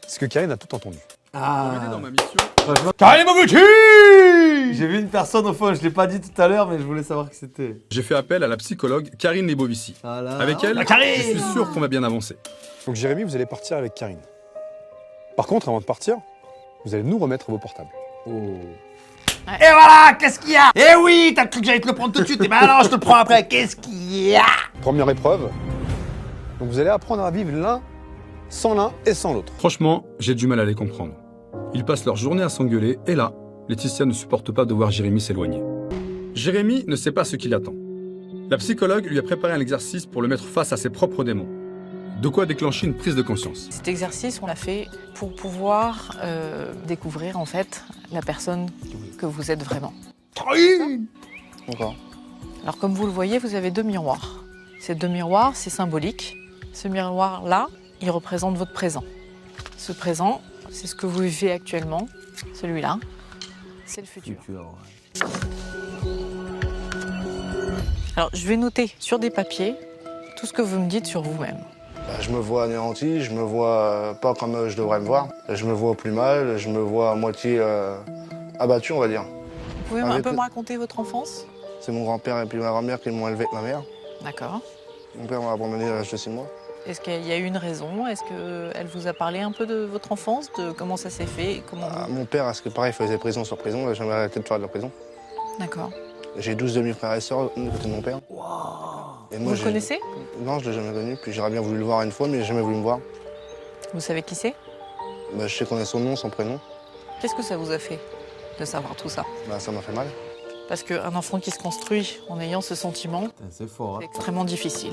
c'est que Karine a tout entendu. Ah, Dans ma mission, franchement, Karim Moguchi. j'ai vu une personne au fond, je l'ai pas dit tout à l'heure, mais je voulais savoir qui c'était. j'ai fait appel à la psychologue Karine Lebovici. Voilà. Avec elle, je suis sûr qu'on va bien avancer. Donc Jérémy, vous allez partir avec Karine. Par contre, avant de partir, vous allez nous remettre vos portables. Oh. Et voilà, qu'est-ce qu'il y a? Eh oui, t'as cru que j'allais te le prendre tout de suite, et ben non, je te le prends après. Qu'est-ce qu'il y a? Première épreuve. Donc vous allez apprendre à vivre l'un sans l'un et sans l'autre. Franchement, j'ai du mal à les comprendre. Ils passent leur journée à s'engueuler, et là, Laetitia ne supporte pas de voir Jérémy s'éloigner. Jérémy ne sait pas ce qu'il attend. La psychologue lui a préparé un exercice pour le mettre face à ses propres démons. De quoi déclencher une prise de conscience. Cet exercice, on l'a fait pour pouvoir découvrir en fait la personne que vous êtes vraiment. D'accord. Alors comme vous le voyez, vous avez 2 miroirs. Ces 2 miroirs, c'est symbolique. Ce miroir-là, il représente votre présent. Ce présent, c'est ce que vous vivez actuellement. Celui-là, c'est le futur. Alors je vais noter sur des papiers tout ce que vous me dites sur vous-même. Bah, je me vois anéanti, je me vois pas comme je devrais me voir. Je me vois plus mal, je me vois à moitié abattu, on va dire. Vous pouvez un Avec peu le- me raconter votre enfance? C'est mon grand-père et puis ma grand-mère qui m'ont élevé avec ma mère. D'accord. Mon père m'a abandonné à l'âge de 6 mois. Est-ce qu'il y a eu une raison? Est-ce qu'elle vous a parlé un peu de votre enfance, de comment ça s'est fait et comment Ah, mon père, à ce que pareil, faisait prison sur prison. Il a jamais arrêté de faire de la prison. D'accord. J'ai 12 demi-frères et sœurs du côté de mon père. Et Vous le j'ai- connaissez? Non, je l'ai jamais connu. Puis j'aurais bien voulu le voir une fois, mais il n'a jamais voulu me voir. Vous savez qui c'est? Bah, je sais qu'on est son nom, son prénom. Qu'est-ce que ça vous a fait de savoir tout ça? Bah, ça m'a fait mal. Parce qu'un enfant qui se construit en ayant ce sentiment, Putain, c'est fort. c'est Hein. extrêmement difficile.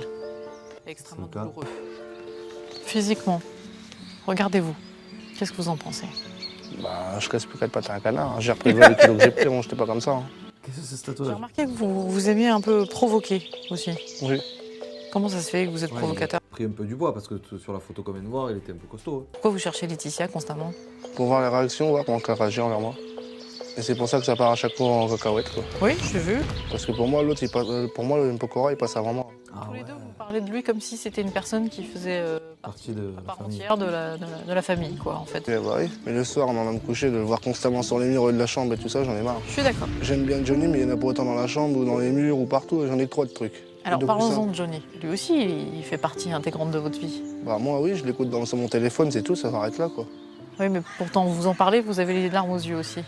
C'est extrêmement C'est le cas. douloureux. Physiquement, regardez-vous. Qu'est-ce que vous en pensez? Bah, je casse plus 4 pattes à un canard. J'ai repris 20 kilos que j'ai pris, bon, j'étais pas comme ça. Hein. Qu'est-ce que c'est ce J'ai tatouage? remarqué que vous aimiez un peu provoquer aussi. Oui. Comment ça se fait que vous êtes Ouais, provocateur? Il a pris un peu du bois parce que sur la photo qu'on vient de voir, il était un peu costaud. Hein. Pourquoi vous cherchez Laetitia constamment? Pour voir les réactions, voir comment elle réagit envers moi. Et c'est pour ça que ça part à chaque fois en cacahuète, quoi. Oui, j'ai vu. Parce que pour moi, l'autre, pour moi, le Mpokora, il passe avant moi. Ah Tous les ouais. deux, vous parlez de lui comme si c'était une personne qui faisait Partie de à la part famille. entière de la famille, quoi, en fait. Et bah oui. Mais le soir, on en va me coucher, de le voir constamment sur les murs de la chambre et tout ça, j'en ai marre. Je suis d'accord. J'aime bien Johnny, mais il y en a pas autant dans la chambre ou dans les murs ou partout, et j'en ai trop de trucs. Alors Donc, parlons-en ça- de Johnny. Lui aussi, il fait partie intégrante de votre vie. Bah moi, oui, je l'écoute sur mon téléphone, c'est tout, ça s'arrête là, quoi. Oui, mais pourtant, vous en parlez, vous avez les larmes aux yeux aussi.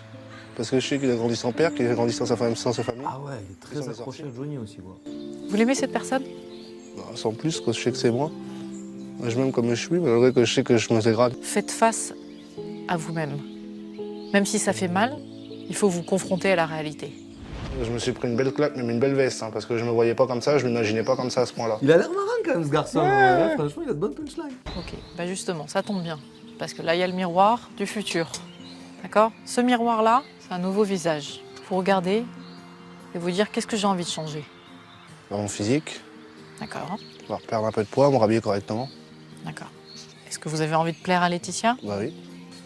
Parce que je sais qu'il a grandi sans père, qu'il a grandi sans sa famille. Ah ouais, il est très Ils sont accroché à Johnny aussi. Quoi. Vous l'aimez cette personne? Bah, sans plus, que je sais que c'est moi. Moi, je m'aime comme je suis, malgré que je sais que je me dégrade. Faites face à vous-même. Même si ça fait mal, il faut vous confronter à la réalité. Je me suis pris une belle claque, même une belle veste, hein, parce que je me voyais pas comme ça, je m'imaginais pas comme ça à ce point-là. Il a l'air marrant quand même ce garçon. Ouais, franchement, il a de bonnes punchlines. Ok, bah justement, ça tombe bien. Parce que là, il y a le miroir du futur. D'accord? Ce miroir-là, c'est un nouveau visage. Vous regardez et vous dire qu'est-ce que j'ai envie de changer. Dans mon physique, D'accord? on va perdre un peu de poids, me rhabiller correctement. D'accord. Est-ce que vous avez envie de plaire à Laetitia? Bah oui.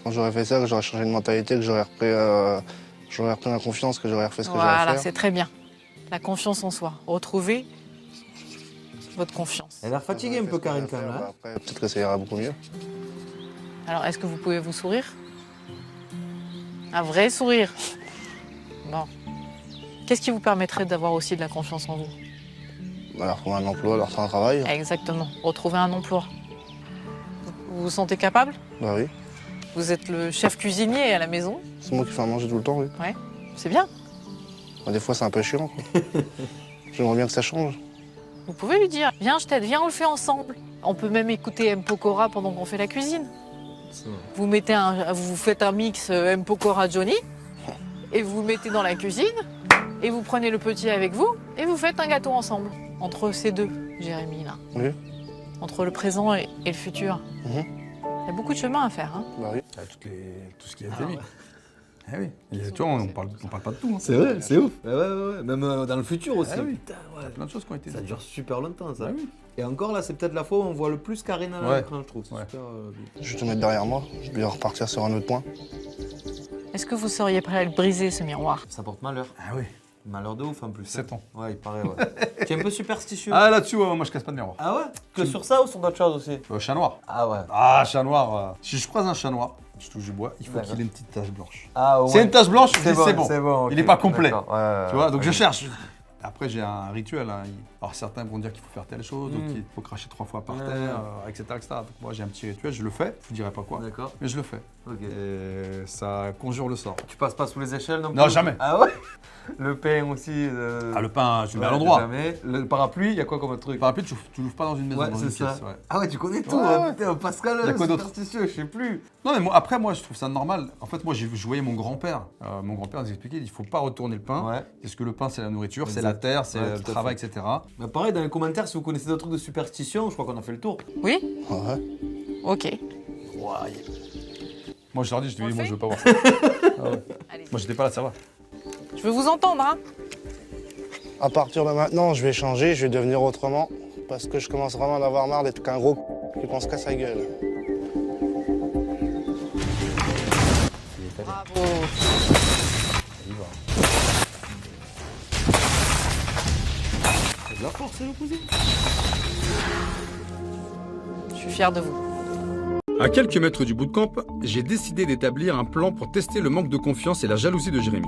Quand j'aurais fait ça, que j'aurais changé de mentalité, que j'aurais repris ma confiance, que j'aurais refait ce que j'avais à Voilà, faire. c'est très bien. La confiance en soi. Retrouvez votre confiance. Elle a l'air fatiguée un peu, Karine, quand même. Là. Bah, après, peut-être que ça ira beaucoup mieux. Alors, est-ce que vous pouvez vous sourire? Un vrai sourire. Bon. Qu'est-ce qui vous permettrait d'avoir aussi de la confiance en vous? Bah, retrouver un emploi, leur faire un travail. Exactement. Retrouver un emploi. Vous vous sentez capable? Bah oui. Vous êtes le chef cuisinier à la maison. C'est moi qui fais à manger tout le temps, oui. Ouais. C'est bien. Bah, des fois, c'est un peu chiant, quoi. J'aimerais bien que ça change. Vous pouvez lui dire, viens, je t'aide, viens, on le fait ensemble. On peut même écouter Mpokora pendant qu'on fait la cuisine. Vous faites un mix Mpokora Johnny et vous mettez dans la cuisine et vous prenez le petit avec vous et vous faites un gâteau ensemble. Entre ces deux, Jérémy, là. Oui. Entre le présent et le futur. Mhm. Il y a beaucoup de chemin à faire. Hein. Bah oui. Tout ce qui a été mis. Eh oui. Et tu vois, on parle pas de tout. Hein. C'est vrai, c'est ouf. Ouais. Même dans le futur aussi. Ah oui. Putain, Il y a plein de choses qui ont été Ça dites. dure super longtemps, ça. Ah oui. Et encore là, c'est peut-être la fois où on voit le plus Karine à Ouais. l'écran, je trouve. C'est Ouais. super bien. Je vais te mettre derrière moi. Je vais repartir sur un autre point. Est-ce que vous seriez prêt à le briser, ce miroir? Ça porte malheur. Ah oui. Malheur de ouf en plus. 7 ans. Ouais, il paraît, ouais. Tu es un peu superstitieux. Ah là-dessus, ouais, moi je casse pas de miroir. Ah ouais? Que sur ça ou sur d'autres choses aussi? Chat noir. Ah ouais. Ah, chat noir. Si je croise un chat noir, je touche du bois, il faut D'accord. qu'il ait une petite tache blanche. Ah ouais. C'est une tache blanche, je dis c'est bon. C'est bon. Il est ok. pas complet. D'accord, ouais, Tu vois, donc je ouais. cherche. Après, j'ai un rituel. Hein. Alors, certains vont dire qu'il faut faire telle chose, d'autres qu'il faut cracher 3 fois par Ouais. terre, etc., etc. Donc, moi, j'ai un petit rituel, je le fais. Je vous dirai pas quoi, D'accord. mais je le fais. Ok. Et ça conjure le sort. Tu passes pas sous les échelles non plus? Non, jamais. Ah ouais? Le pain aussi. Ah, le pain, je le mets à Ouais, l'endroit. Jamais. Le parapluie, il y a quoi comme truc? Le parapluie, tu l'ouvres pas dans une maison, Ouais, dans c'est une ça. pièce. Ouais. Ah ouais, tu connais tout. Ouais, hein, ouais. Putain, Pascal, Il y a quoi d'autre? superstitieux, je sais plus. Non, mais après, moi, je trouve ça normal. En fait, moi, je voyais mon grand-père. Mon grand-père nous expliquait qu'il ne faut pas retourner le pain. Ouais. Parce que le pain, c'est la nourriture, c'est Exact. la terre, c'est Ouais, le tout à travail, fait. etc. Bah pareil, dans les commentaires, si vous connaissez d'autres trucs de superstition, je crois qu'on a fait le tour. Oui? Ouais. Ok. Moi, je leur dis, je te On dis, le moi, fait je veux pas voir ça. Ah ouais. Allez. Moi, j'étais pas là, ça va. Je veux vous entendre, hein? À partir de maintenant, je vais changer, je vais devenir autrement. Parce que je commence vraiment à en avoir marre d'être qu'un gros qui pense qu'à sa gueule. Bravo. C'est de la force, c'est l'opposé. Je suis fière de vous. À quelques mètres du bootcamp, j'ai décidé d'établir un plan pour tester le manque de confiance et la jalousie de Jérémy.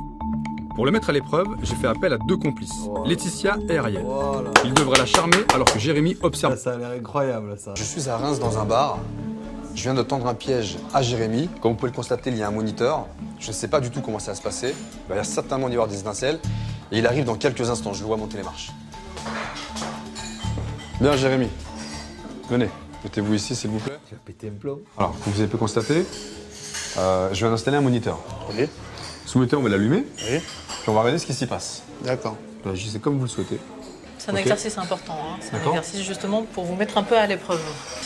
Pour le mettre à l'épreuve, j'ai fait appel à 2 complices, Voilà. Laetitia et Ariel. Voilà. Il devrait la charmer alors que Jérémy observe. Ça a l'air incroyable, ça. Je suis à Reims dans un bar. Je viens de tendre un piège à Jérémy. Comme vous pouvez le constater, il y a un moniteur. Je ne sais pas du tout comment ça va se passer. Il va y certainement y avoir des étincelles. Et il arrive dans quelques instants. Je le vois monter les marches. Bien Jérémy, venez, mettez-vous ici s'il vous plaît. Tu as pété un plomb. Alors, comme vous avez pu constater, Je vais installer un moniteur. Oui. Ce moniteur, on va l'allumer, Oui. puis on va regarder ce qui s'y passe. D'accord. Agissez comme vous le souhaitez. C'est un Ok. exercice important. Hein. C'est un D'accord. exercice justement pour vous mettre un peu à l'épreuve.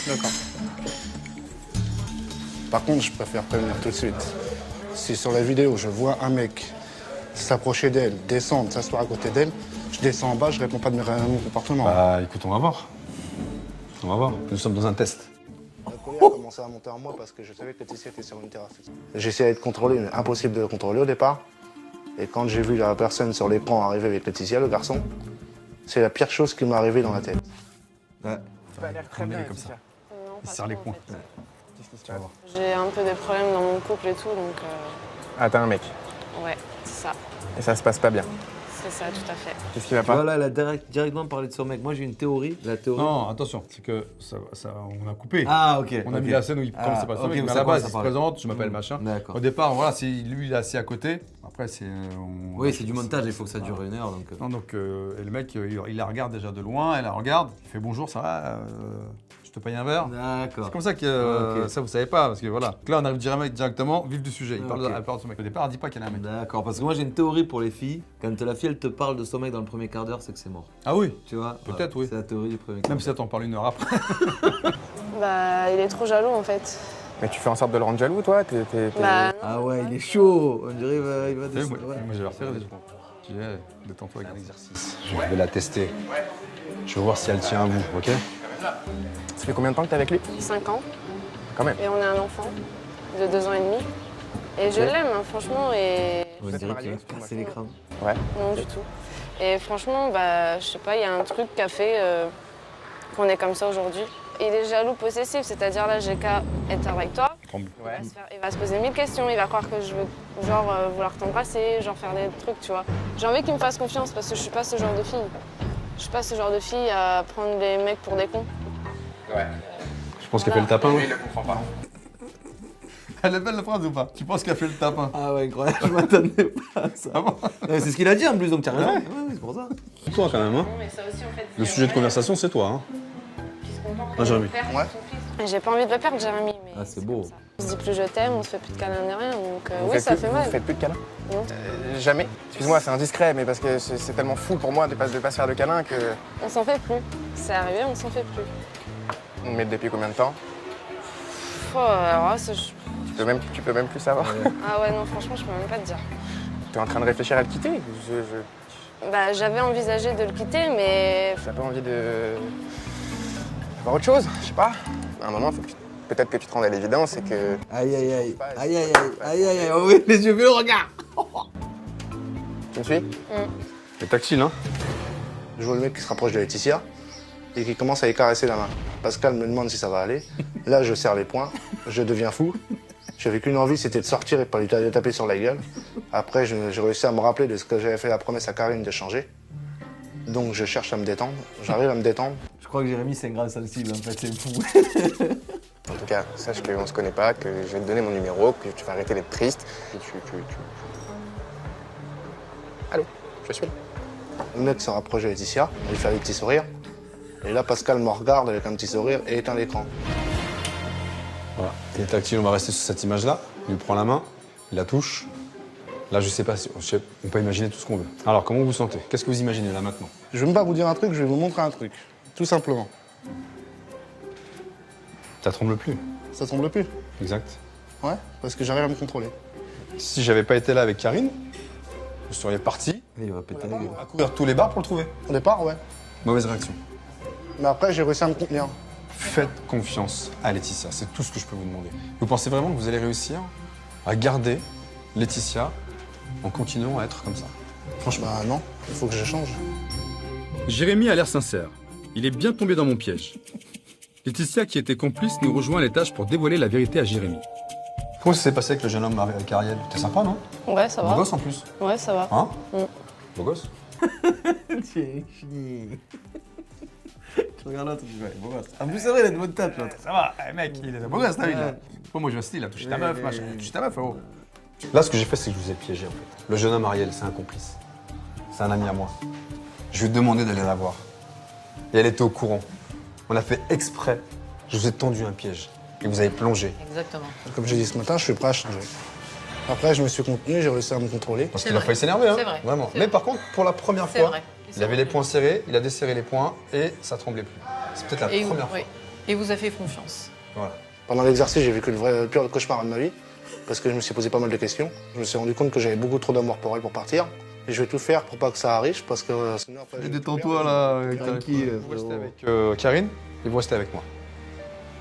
D'accord. Par contre, je préfère prévenir tout de suite. Si sur la vidéo, je vois un mec s'approcher d'elle, descendre, s'asseoir à côté d'elle, je descends en bas, je réponds pas de mon comportement. Bah écoute, on va voir. On va voir. Nous sommes dans un test. La colère a commencé à monter en moi parce que je savais que Laetitia était sur une terrasse. J'essayais de contrôler, mais impossible de le contrôler au départ. Et quand j'ai vu la personne sur l'écran arriver avec Laetitia, le garçon, c'est la pire chose qui m'est arrivée dans la tête. Ouais. Il est comme ça. Il serre les poings. J'ai un peu des problèmes dans mon couple et tout, donc Ah, t'as un mec. ouais, c'est ça. Et ça se passe pas bien. C'est ça, tout à fait. Qu'est-ce qui va pas? Voilà, elle a directement parlé de son mec. Moi, j'ai une théorie. La théorie. Non, attention, c'est que on a coupé. Ah, ok. On a ok. mis la scène où il commence à passer. ok, Mais vous à savez la comment base, ça il se parle. présente, je m'appelle machin. D'accord. Au départ, voilà, c'est lui, il est assis à côté. Après, c'est. Oui, c'est du montage, il faut que ça dure 1 heure. Donc, Non, donc, et le mec, il la regarde déjà de loin, elle la regarde, il fait bonjour, ça va, je te paye un verre. D'accord. C'est comme ça que Ok. ça, vous savez pas, parce que voilà. Donc là, on arrive directement, vif du sujet. Ok. Elle parle de son mec. Au départ, elle dit pas qu'elle a un mec. D'accord, parce que moi j'ai une théorie pour les filles. Quand la fille elle te parle de son mec dans le premier quart d'heure, c'est que c'est mort. Ah oui, Tu vois Peut-être, oui. C'est la théorie du premier quart même si elle t'en parle 1 heure après. Bah, il est trop jaloux en fait. Mais tu fais en sorte de le rendre jaloux, toi? Bah, Ah ouais, il est chaud. On dirait il va Moi, descendre. Ouais. moi, j'avais repéré déjà. Je dis, détends-toi, Un gars. exercice. Je vais la tester. Je vais voir si elle tient à vous, ok? Ça fait combien de temps que t'es avec lui? 5 ans. Quand même. Et on a un enfant de 2 ans et demi. Et je l'aime, hein, franchement, et... On dirait qu'il va te casser l'écran. Ouais. Non, du tout. Et franchement, bah, je sais pas, il y a un truc qui a fait qu'on est comme ça aujourd'hui. Il est jaloux possessif, c'est-à-dire là, j'ai qu'à être avec toi. Ouais. Il va se poser 1000 questions, il va croire que je veux genre vouloir t'embrasser, genre faire des trucs, tu vois. J'ai envie qu'il me fasse confiance parce que je suis pas ce genre de fille. Je suis pas ce genre de fille à prendre les mecs pour des cons. Ouais. Je pense qu'elle fait le tapin. Lui, il le comprend pas. Elle est belle la phrase ou pas? Tu penses qu'elle a fait le tapin? Ah ouais, incroyable, je m'attendais pas à ça. Ah bon? Ouais, c'est ce qu'il a dit en plus, donc t'as raison. Ouais, c'est pour ça. Toi quand même, hein? mais ça aussi, en fait, Le sujet de conversation, c'est toi, hein? Ah, Jérémy. Ouais. J'ai pas envie de le perdre, Jérémy. Mais Ah, c'est beau. comme ça. On se dit plus je t'aime, on se fait plus de câlins ni rien, donc Vous oui, faites ça plus- fait mal. Vous faites plus de câlins? Non. Jamais. Excuse-moi, c'est indiscret, mais parce que c'est tellement fou pour moi de pas se faire de câlins que. On s'en fait plus. C'est arrivé, on s'en fait plus. Mais depuis combien de temps? Alors là, Tu peux même plus savoir. Ah ouais, non, franchement, je peux même pas te dire. T'es en train de réfléchir à le quitter? Bah, j'avais envisagé de le quitter, mais T'as pas envie de. voir autre chose? Je sais pas. À un moment, peut-être que tu te rends à l'évidence et que. Aïe aïe aïe. Aïe aïe aïe. Aïe aïe aïe. Oh oui, les yeux bleus, regarde. Tu me suis? C'est tactile, hein? Je vois le mec qui se rapproche de Laetitia et qui commence à y caresser la main. Pascal me demande si ça va aller. Là, je serre les poings, je deviens fou. J'avais qu'une envie, c'était de sortir et pas lui taper sur la gueule. Après, j'ai réussi à me rappeler de ce que j'avais fait la promesse à Karine de changer. Donc, je cherche à me détendre. J'arrive à me détendre. Je crois que Jérémy, c'est un grand sensible, en fait, c'est fou. En tout cas, sache qu'on se connaît pas, que je vais te donner mon numéro, que tu vas arrêter d'être triste. Et Allô, je suis là. Le mec se rapproche de Laetitia, il fait des petits sourires. Et là, Pascal me regarde avec un petit sourire et éteint l'écran. Voilà. Il est tactile, on va rester sur cette image-là. Il lui prend la main, il la touche. Là, je sais pas, on peut imaginer tout ce qu'on veut. Alors, comment vous vous sentez? Qu'est-ce que vous imaginez là maintenant? Je vais même pas vous dire un truc, je vais vous montrer un truc. Tout simplement. Ça tremble plus. Ça tremble plus? Exact. Ouais, parce que j'arrive à me contrôler. Si j'avais pas été là avec Karine, vous seriez parti Il va péter la gueule. à courir tous les bars pour le trouver. Au départ, ouais. Mauvaise réaction. Mais après, j'ai réussi à me contenir. Faites confiance à Laetitia, c'est tout ce que je peux vous demander. Vous pensez vraiment que vous allez réussir à garder Laetitia en continuant à être comme ça? Franchement. Bah non, il faut que je change. Jérémy a l'air sincère. Il est bien tombé dans mon piège. Laetitia, qui était complice, nous rejoint à l'étage pour dévoiler la vérité à Jérémy. Comment ça s'est passé avec le jeune homme avec Ariel? T'es sympa, non? ouais, ça Beau va. gosse en plus. Ouais, ça va. Hein? Mm. Beau gosse? Tu regardes l'autre, tu fais, beau gosse. En plus, c'est vrai, il a une bonne tête, l'autre. Ça va, mec, il est beau gosse, t'as vu là. Ouais. Bon, moi, je me style, il a touché ta meuf, machin. Il a touché ta meuf, oh. Là, ce que j'ai fait, c'est que je vous ai piégé, en fait. Le jeune homme Ariel, c'est un complice. C'est un ami à moi. Je lui ai demandé d'aller la voir. Et elle était au courant. On a fait exprès. Je vous ai tendu un piège. Et vous avez plongé. Exactement. Comme j'ai dit ce matin, je suis prêt à changer. Après, je me suis contenu, j'ai réussi à me contrôler. Parce C'est qu'il a vrai. failli s'énerver, hein. C'est vrai. Vraiment. C'est Mais vrai. par contre, pour la première C'est fois, vrai. il avait les poings serrés, il a desserré les poings et ça tremblait plus. C'est peut-être la Et, première fois. oui. Et vous a fait confiance. Voilà. Pendant l'exercice, j'ai vécu le pire cauchemar de ma vie, parce que je me suis posé pas mal de questions. Je me suis rendu compte que j'avais beaucoup trop d'amour pour elle pour partir. Et je vais tout faire pour pas que ça arrive, parce que sinon après... je vais tout Détends-toi perdre. là, tranquille. Vous restez avec Karine et vous restez avec moi.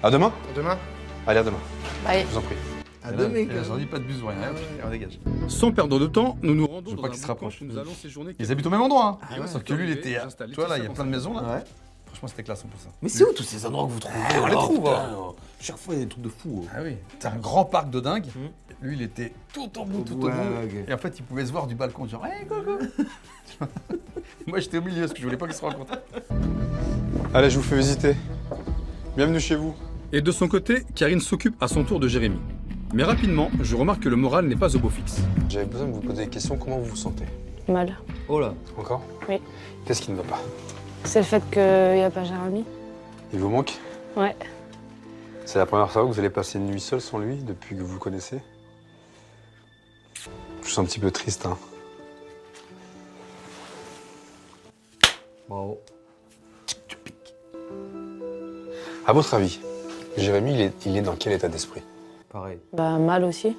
À demain. À demain. Allez, à demain. Allez. Je vous en prie. À demain, J'en dis pas de bus ou rien, on dégage. Sans perdre de temps, nous nous rendons Je dans crois un qu'ils se volcan rapprochent. où nous allons séjourner. Ils habitent au même endroit, hein. Ah ouais. Sauf que lui, il était. J'installe Tu vois, là, il y a Laetitia plein de maisons là. Ouais. Franchement, c'était classe en plus ça. Mais c'est où tous ces endroits que vous trouvez on les là, trouve, putain, hein. Chaque fois, il y a des trucs de fou. Ah oui, c'est un grand parc de dingue. Lui, il était tout au bout, tout au Ouais, bout. ok. Et en fait, il pouvait se voir du balcon, genre, hey, coucou. Moi, j'étais au milieu parce que je voulais pas qu'ils se rencontrent. Allez, je vous fais visiter. Bienvenue chez vous. Et de son côté, Karine s'occupe à son tour de Jérémy. Mais rapidement, je remarque que le moral n'est pas au beau fixe. J'avais besoin de vous poser des questions. Comment vous vous sentez? Mal. Oh là. Encore? Oui. Qu'est-ce qui ne va pas? C'est le fait qu'il n'y a pas Jérémy. Il vous manque? Ouais. C'est la première fois que vous allez passer une nuit seule sans lui depuis que vous le connaissez? Je suis un petit peu triste, hein. Bravo. À votre avis, Jérémy, il est dans quel état d'esprit? Pareil. Bah, mal aussi.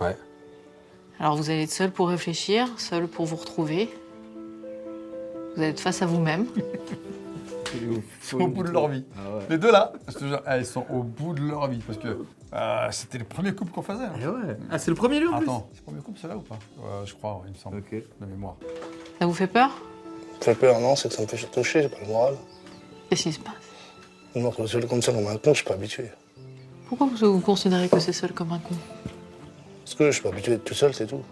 Ouais. Alors vous allez être seul pour réfléchir, seul pour vous retrouver. Vous allez être face à vous-même. Ils sont au bout de leur vie. Ah ouais. Les deux là, je te jure, ils sont au bout de leur vie parce que c'était le premier couple qu'on faisait. hein. Ah ouais. Ah, c'est le premier lieu en plus. Attends, c'est le premier couple celui-là ou pas? Je crois, il me semble. Ok. De mémoire. Ça vous fait peur? Ça fait peur, non, c'est que ça me fait toucher, j'ai pas le moral. Qu'est-ce qui se passe? Non, quand je le comme ça dans ma compte, je suis pas habitué. Pourquoi vous considérez que c'est seul comme un con? Parce que je suis pas habitué d'être tout seul, c'est tout.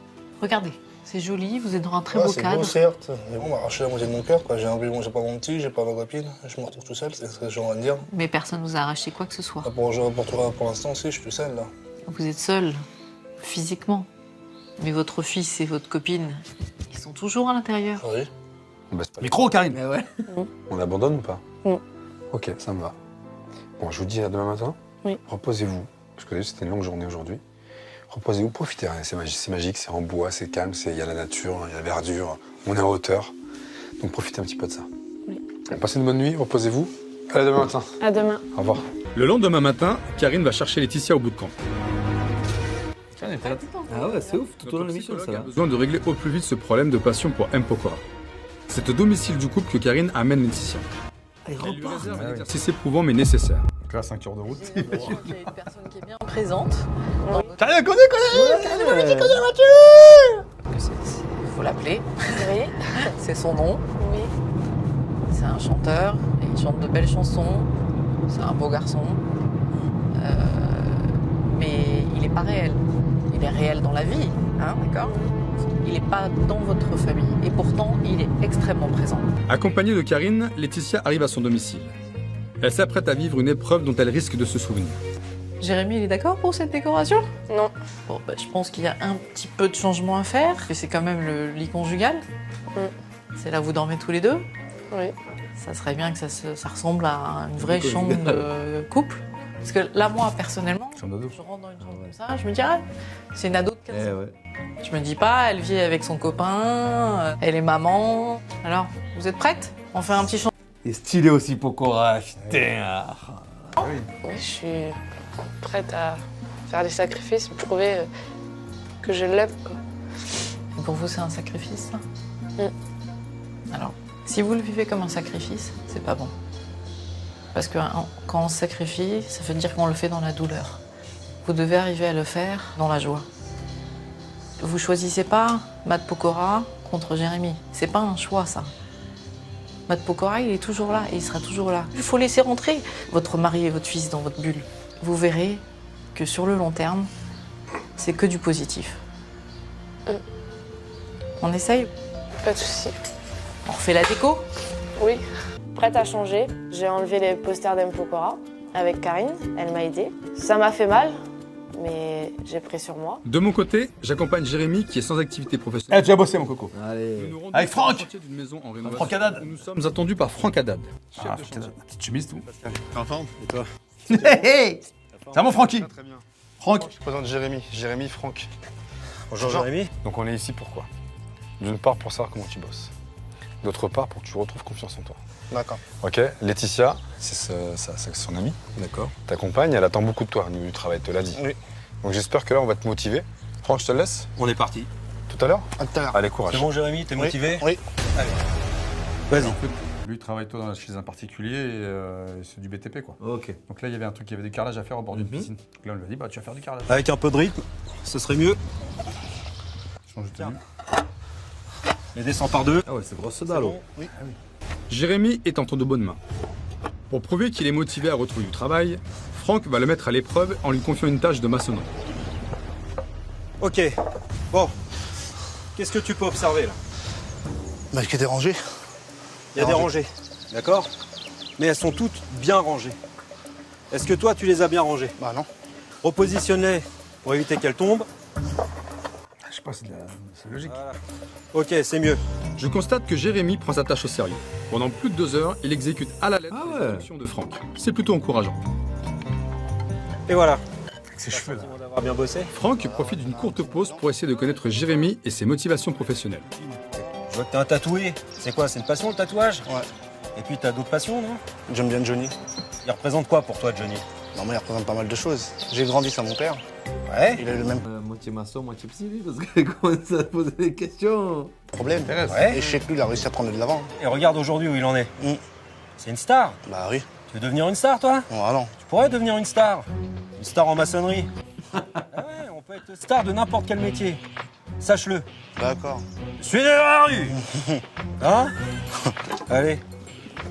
Regardez, c'est joli, vous êtes dans un très Ouais, beau c'est cadre. beau, certes, mais bon, on m'a arraché la moitié de mon cœur, quoi. J'ai pas mon petit, j'ai pas ma copine, je me retrouve tout seul, c'est ce que j'ai envie de dire. Mais personne ne vous a arraché quoi que ce soit. Pour l'instant, si, je suis tout seul, là. Vous êtes seul, physiquement. Mais votre fils et votre copine, ils sont toujours à l'intérieur. Oui. Bah, c'est pas Micro, Karine. Mais ouais. On abandonne ou pas? Non. Ok, ça me va. Bon, je vous dis à demain matin. Oui. Reposez-vous, parce que c'était une longue journée aujourd'hui. Reposez-vous, profitez. C'est magique, c'est en bois, c'est calme, il y a la nature, il y a la verdure, on est en hauteur. Donc profitez un petit peu de ça. Oui. Passez une bonne nuit, reposez-vous. À demain matin. À demain. Au revoir. Le lendemain matin, Karine va chercher Laetitia au bout de camp. Tiens, il était là. Ah ouais, c'est ouf, tout au long de Notre l'émission, ça psychologue là. a besoin de régler au plus vite ce problème de passion pour M. Pokora. C'est au domicile du couple que Karine amène Laetitia. Il Elle lui repart. réserve Ah un oui. exercice éprouvant mais nécessaire. Donc là, 5 heures de route. Il y a une personne qui est bien présente. Karine, connais Il faut l'appeler. Oui. C'est son nom. Oui. C'est un chanteur. Et il chante de belles chansons. C'est un beau garçon. Mais il n'est pas réel. Il est réel dans la vie, hein, d'accord? Il n'est pas dans votre famille. Et pourtant, il est extrêmement présent. Accompagnée de Karine, Laetitia arrive à son domicile. Elle s'apprête à vivre une épreuve dont elle risque de se souvenir. Jérémy, il est d'accord pour cette décoration? Non. Bon, bah, je pense qu'il y a un petit peu de changement à faire. Et c'est quand même le lit conjugal. C'est là où vous dormez tous les deux. Oui. Ça serait bien que ça ressemble à une vraie chambre de couple. Parce que là, moi, personnellement, Chambre d'ado. je rentre dans une chambre comme ça, je me dis, ah, c'est une ado de 15 ans. Eh ouais. Je me dis pas, elle vit avec son copain, elle est maman. Alors, vous êtes prête? On fait un petit changement. Il est stylé aussi, Pokora, putain. Oui, je suis prête à faire des sacrifices pour prouver que je l'aime, quoi. Et pour vous, c'est un sacrifice, ça? Alors, si vous le vivez comme un sacrifice, c'est pas bon. Parce que quand on se sacrifie, ça veut dire qu'on le fait dans la douleur. Vous devez arriver à le faire dans la joie. Vous choisissez pas Matt Pokora contre Jérémy. C'est pas un choix, ça. Matt Pokora, il est toujours là et il sera toujours là. Il faut laisser rentrer votre mari et votre fils dans votre bulle. Vous verrez que sur le long terme, c'est que du positif. On essaye? Pas de souci. On refait la déco? Oui. Prête à changer. J'ai enlevé les posters d'M. Pokora avec Karine. Elle m'a aidée. Ça m'a fait mal, mais j'ai pris sur moi. De mon côté, j'accompagne Jérémy qui est sans activité professionnelle. Eh, tu as bossé, mon coco. Allez. Nous nous rendons Avec sur le Franck. chantier d'une maison en rénovation Franck Haddad. où nous sommes attendus par Franck Haddad. Chef de chantier. La petite chemise, tout. T'es en forme? Et toi? Hey, hey. C'est à mon Francky. Très bien. Franck. Je présente Jérémy. Jérémy, Franck. Bonjour Jérémy. Donc on est ici pourquoi? D'une part pour savoir comment tu bosses. D'autre part pour que tu retrouves confiance en toi. D'accord. Ok, Laetitia, c'est son amie. D'accord. Ta compagne, elle attend beaucoup de toi au niveau du travail, elle te l'a dit. Oui. Donc j'espère que là on va te motiver. Franck, je te le laisse. On est parti. Tout à l'heure? À tout à l'heure. Allez, courage. C'est bon Jérémy, t'es motivé? Oui. Allez. Vas-y. En fait, lui travaille toi chez un particulier et c'est du BTP quoi. Ok. Donc là il y avait un truc, il y avait du carrelage à faire au bord d'une piscine. Donc là on lui a dit bah tu vas faire du carrelage. Avec un peu de rythme, ce serait mieux. Change de tenue. Et descends par deux. Ah ouais, c'est grosse dalle. Bon. Oui. Jérémy est entre de bonnes mains. Pour prouver qu'il est motivé à retrouver du travail, Franck va le mettre à l'épreuve en lui confiant une tâche de maçonnerie. Ok. Bon. Qu'est-ce que tu peux observer là? Bah, ce qui est dérangé. Il y a des rangées. D'accord? Mais elles sont toutes bien rangées. Est-ce que toi tu les as bien rangées? Bah non. Repositionne-les pour éviter qu'elles tombent. Je sais pas, c'est logique. Voilà. Ok, c'est mieux. Je constate que Jérémy prend sa tâche au sérieux. Pendant plus de 2 heures, il exécute à la lettre les instructions de Franck. C'est plutôt encourageant. Et voilà. Ses cheveux là. D'avoir bien bossé. Franck profite d'une courte pause pour essayer de connaître Jérémy et ses motivations professionnelles. Je vois que t'es un tatoué. C'est quoi? C'est une passion le tatouage? Ouais. Et puis t'as d'autres passions, non? J'aime bien Johnny. Il représente quoi pour toi, Johnny? Non, moi, il représente pas mal de choses. J'ai grandi sans mon père. Ouais. Il a eu le même Moitié maçon, moitié psy, lui, parce qu'il commence à poser des questions. problème. Ouais. Et je sais que lui, il a réussi à prendre de l'avant. Et regarde aujourd'hui où il en est. C'est une star. Bah oui. Tu veux devenir une star, toi? Ah non. Tu pourrais devenir une star. Une star en maçonnerie. Ah ouais, on peut être star de n'importe quel métier. Sache-le. D'accord. Je suis de la rue. Hein? Allez.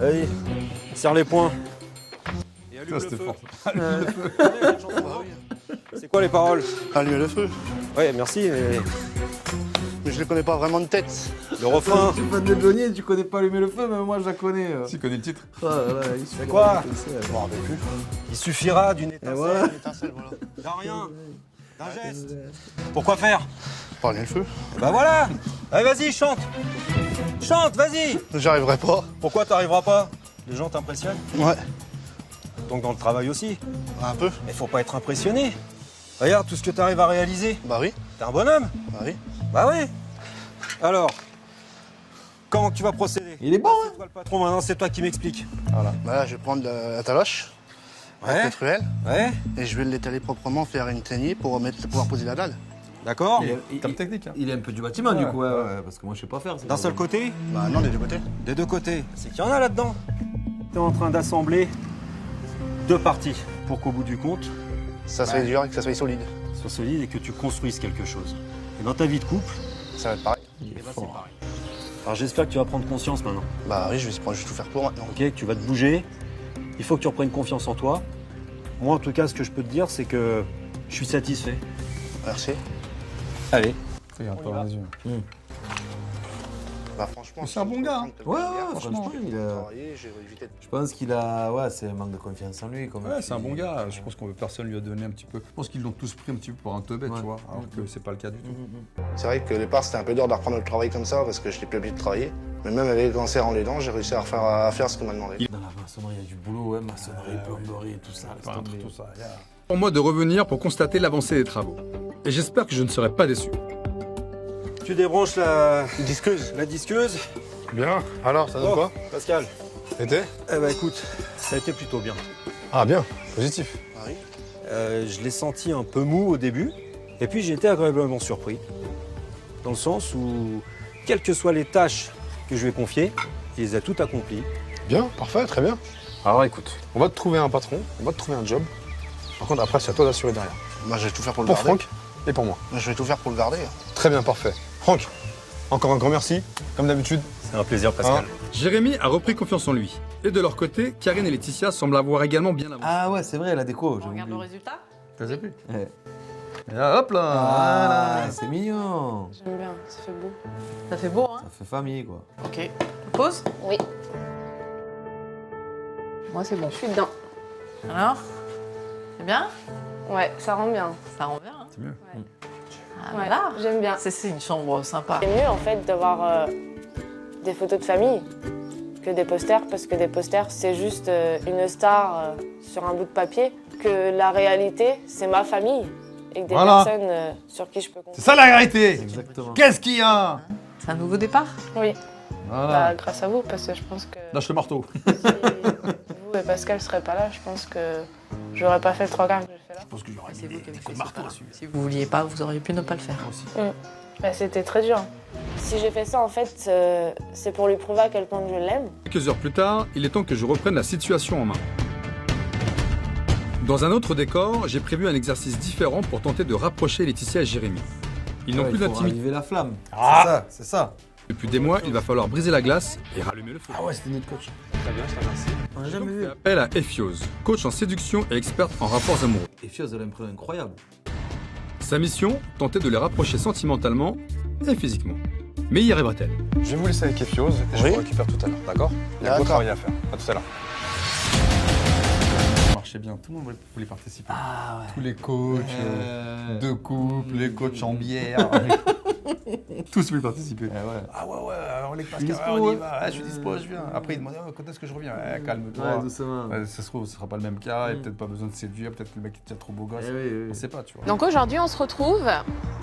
Allez. Serre les poings. Et allume Ça, le c'était feu. fort. C'est quoi les paroles? Allumer le feu. Ouais, merci. Mais je les connais pas vraiment de tête. Le refrain. Tu es fan de Johnny et tu connais pas allumer le feu, mais moi je la connais. Tu connais le titre? Ah là là, il C'est quoi? Je m'en rappelle plus. Il suffira d'une étincelle. voilà. Une étincelle, voilà. D'un rien. D'un geste. Pourquoi faire? Pour allumer le feu. Bah voilà. Allez, vas-y, chante. Chante, vas-y. J'arriverai pas. Pourquoi t'arriveras pas? Les gens t'impressionnent? Ouais. Donc dans le travail aussi. Un peu. Mais faut pas être impressionné. Regarde tout ce que t'arrives à réaliser. Bah oui. T'es un bonhomme. Bah oui. Bah ouais. Alors, comment tu vas procéder? Il est bon, hein? C'est toi le patron, maintenant c'est toi qui m'expliques. Voilà. Bah là, je vais prendre la taloche. Avec Ouais. le truelle. Ouais. Et je vais l'étaler proprement, faire une saignée pour pouvoir poser la dalle. D'accord. Terme technique. Hein. Il est un peu du bâtiment, du coup, ouais, parce que moi je sais pas faire. ça. D'un seul côté? Bah non, des deux côtés. Des deux côtés. C'est qu'il y en a là-dedans. T'es en train d'assembler 2 parties pour qu'au bout du compte, Ça soit dur et que ça soit solide. soit solide et que tu construises quelque chose. Et dans ta vie de couple, Ça va être pareil. eh ben, c'est pareil. Alors j'espère que tu vas prendre conscience maintenant. Bah oui, je vais tout faire pour maintenant. Ok, que tu vas te bouger. Il faut que tu reprennes confiance en toi. Moi, en tout cas, ce que je peux te dire, c'est que je suis satisfait. Merci. Allez. Regarde pas dans les yeux. Bah franchement. C'est un bon gars, hein. Ouais, franchement, il a... J'ai évité de... Je pense qu'il a... Ouais, c'est un manque de confiance en lui. Comme Ouais, c'est un bon gars. Je pense qu'on personne lui a donné un petit peu. Je pense qu'ils l'ont tous pris un petit peu pour un teubé, tu vois. Alors que c'est pas le cas du tout. C'est vrai que au départ, c'était un peu dur de reprendre le travail comme ça parce que je n'étais plus habitué de travailler. Mais même avec le cancer en les dents, j'ai réussi à faire ce qu'on m'a demandé. Dans la maçonnerie, il y a du boulot, ouais, maçonnerie, plomberie, tout ça. laisse tomber. Tout ça. Pour moi de revenir pour constater l'avancée des travaux. Et j'espère que je ne serai pas déçu. Tu débranches la Disqueuse. disqueuse. Bien. Alors, ça donne quoi? Pascal. Été? Eh ben écoute, ça a été plutôt bien. Ah bien, positif. Ah oui. Je l'ai senti un peu mou au début. Et puis j'ai été agréablement surpris. Dans le sens où, quelles que soient les tâches que je lui ai confiées, il les a toutes accomplies. Bien, parfait, très bien. Alors écoute, on va te trouver un patron, on va te trouver un job. Par contre, après, c'est à toi d'assurer derrière. Moi, je vais tout faire pour le Pour garder. Franck et pour moi. Moi, je vais tout faire pour le garder. Très bien, parfait. Franck, encore un grand merci, comme d'habitude. C'est un plaisir, Pascal. Jérémy a repris confiance en lui. Et de leur côté, Karine et Laetitia semblent avoir également bien avancé. Ah ouais, c'est vrai, la déco. On regarde le résultat. T'as plus. Ouais. Et là, hop là. Ah, Voilà. c'est mignon. J'aime bien, ça fait beau. Ça fait beau, hein? Ça fait famille, quoi. Ok. Pause. Oui, Moi, c'est bon. je suis dedans. Alors? C'est bien? Ouais, ça rend bien. Ça rend bien, hein? C'est mieux. Ah, Ouais, voilà. j'aime bien. C'est une chambre sympa. C'est mieux en fait d'avoir des photos de famille que des posters, parce que des posters, c'est juste une star sur un bout de papier, que la réalité, c'est ma famille et que des personnes sur qui je peux compter. C'est ça la vérité. Exactement. Qu'est-ce qu'il y a? C'est un nouveau départ? Oui. Voilà. Bah, grâce à vous, parce que je pense que Lâche le marteau. si vous et Pascal ne seraient pas là, je pense que j'aurais pas fait le 3 quarts que j'ai fait là. Je pense que j'aurais C'est vous qui avez fait le marteau ça. dessus. Si vous vouliez pas, vous auriez pu ne pas le faire. Aussi. Bah, c'était très dur. Si j'ai fait ça, en fait, c'est pour lui prouver à quel point je l'aime. Quelques heures plus tard, il est temps que je reprenne la situation en main. Dans un autre décor, j'ai prévu un exercice différent pour tenter de rapprocher Laetitia et Jérémy. Ils n'ont plus Il faut Ah. d'intimité. raviver la flamme. Ah. C'est ça, c'est ça. Depuis des mois, il va falloir briser la glace et rallumer le feu. Ah ouais, c'était notre coach. Très bien, je te remercie. On n'a J'ai jamais donc vu. fait appel à Ephiose, coach en séduction et experte en rapports amoureux. Et Fios, elle a une prénom incroyable. Sa mission, tenter de les rapprocher sentimentalement et physiquement. Mais y arrivera-t-elle? Je vais vous laisser avec Ephiose et je Oui. vous récupère tout à l'heure, d'accord? Il y a D'accord. gros travail à faire. À tout à l'heure. Ça marchait bien, tout le monde voulait participer. Ah ouais. Tous les coachs de couple, les coachs en bière. Tous voulaient participer. Ah ouais, on les passe, Dispo, on y ouais. va. Ouais, je suis dispo, je viens. Après, ils demandaient quand est-ce que je reviens. Calme-toi. Ouais, doucement. Ouais, ça se trouve, ce sera pas le même cas, et peut-être pas besoin de séduire, peut-être que le mec est déjà trop beau gosse. Eh oui, oui, oui. On sait pas, tu vois. Donc aujourd'hui, on se retrouve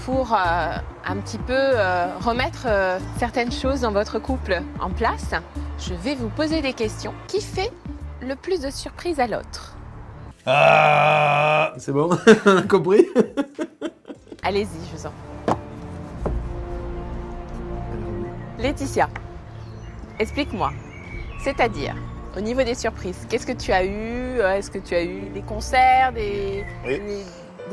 pour un petit peu remettre certaines choses dans votre couple en place. Je vais vous poser des questions. Qui fait le plus de surprises à l'autre? C'est bon, on a compris. Allez-y, je vous en. Laetitia, explique-moi. C'est-à-dire, au niveau des surprises, qu'est-ce que tu as eu? Est-ce que tu as eu des concerts, des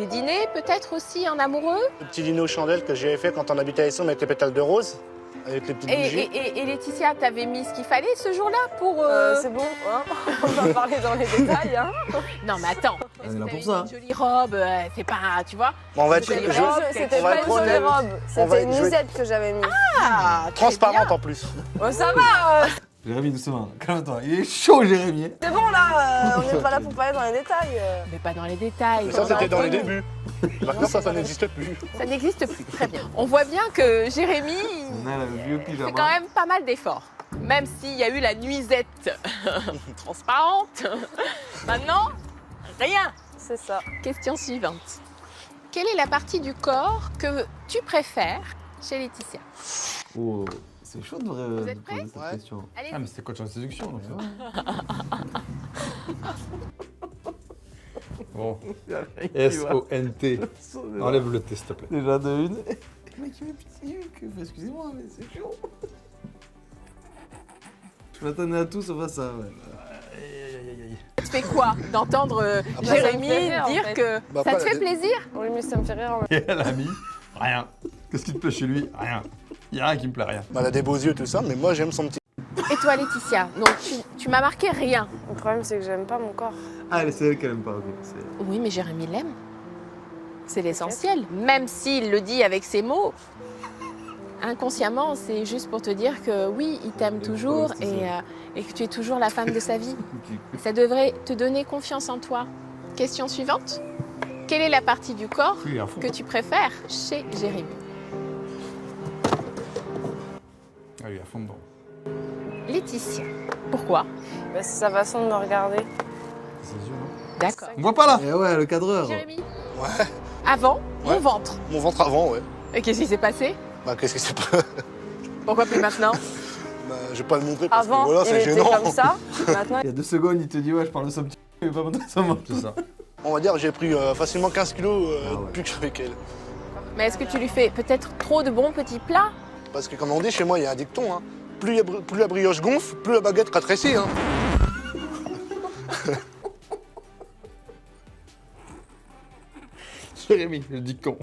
dîners peut-être aussi en amoureux? Le petit dîner aux chandelles que j'avais fait quand on habitait à Essonne avec les pétales de rose, avec les petites bougies. Et Laetitia, t'avais mis ce qu'il fallait ce jour-là pour... C'est bon, hein. On va parler dans les détails. Hein. Non mais attends, Elle est là t'as pour mis ça. une jolie robe, c'est pas... Tu vois? Bon, on va être, Jolie je- robe, C'était on va pas être une jolie honnête. robe, On va c'était être- une je vais- nuisette que j'avais mis. Ah, très transparente bien. en plus. Oh, ça va, Jérémy, doucement. Calme-toi. Il est chaud, Jérémy. c'est bon là, on n'est pas là pour parler dans les détails. Mais pas dans les détails. Mais ça, c'était dans les débuts. Maintenant, ça n'existe plus. Ça n'existe plus, très bien. On voit bien que Jérémy On a le vieux fait pyjama. quand même pas mal d'efforts. Même s'il y a eu la nuisette transparente. Maintenant, rien. C'est ça. Question suivante. Quelle est la partie du corps que tu préfères chez Laetitia? Oh, c'est chaud de êtes de prêts? poser cette question. Allez, Ah, mais c'était coach en séduction, donc ça va. Bon. S-O-N-T. Enlève le T, s'il te plaît. Déjà de une. Le mec, il met petit Huc. Excusez-moi, mais c'est chaud. Je m'attendais à tout sauf à ça. Ouais. tu fais quoi d'entendre Bah, ça me Jérémy fait rire, en dire fait. que Bah, ça pas te la fait dé- plaisir? Oui, mais ça me fait rire. Et elle a mis rien. Qu'est-ce qui te plaît chez lui? Rien. Il y a rien qui me plaît, rien. Bah, elle a des beaux yeux, tout ça, mais moi, j'aime son petit. Et toi Laetitia, donc tu m'as marqué rien. Le problème, c'est que j'aime pas mon corps. Ah, c'est elle qu'elle aime pas. Ok. C'est- Oui, mais Jérémy l'aime. C'est l'essentiel. Même s'il le dit avec ses mots, inconsciemment, c'est juste pour te dire que oui, il t'aime toujours et que tu es toujours la femme de sa vie. Ça devrait te donner confiance en toi. Question suivante. Quelle est la partie du corps Oui, à fond. que tu préfères chez Jérémy? Ah oui, à fond dedans. Laetitia. Pourquoi? Bah, c'est sa façon de me regarder. Ses yeux, non? D'accord. On voit pas là. Eh ouais, le cadreur. Jérémy, Ouais. avant, Ouais. mon ventre. Mon ventre avant, ouais. Et qu'est-ce qui s'est passé? Bah, qu'est-ce que c'est pas. Pourquoi plus maintenant? Bah, je vais pas le montrer parce Avant, que voilà, il c'est était gênant. comme ça. Maintenant, Il y a 2 secondes, il te dit ouais, je parle de son petit. Il veut pas montrer son ventre. C'est ça. On va dire, j'ai pris facilement 15 kilos Ah ouais. depuis que je suis avec elle. Mais est-ce que tu lui fais peut-être trop de bons petits plats? Parce que, comme on dit chez moi, il y a un dicton, hein. Plus la brioche gonfle, plus la baguette rétrécit, hein. Jérémy, le dicton.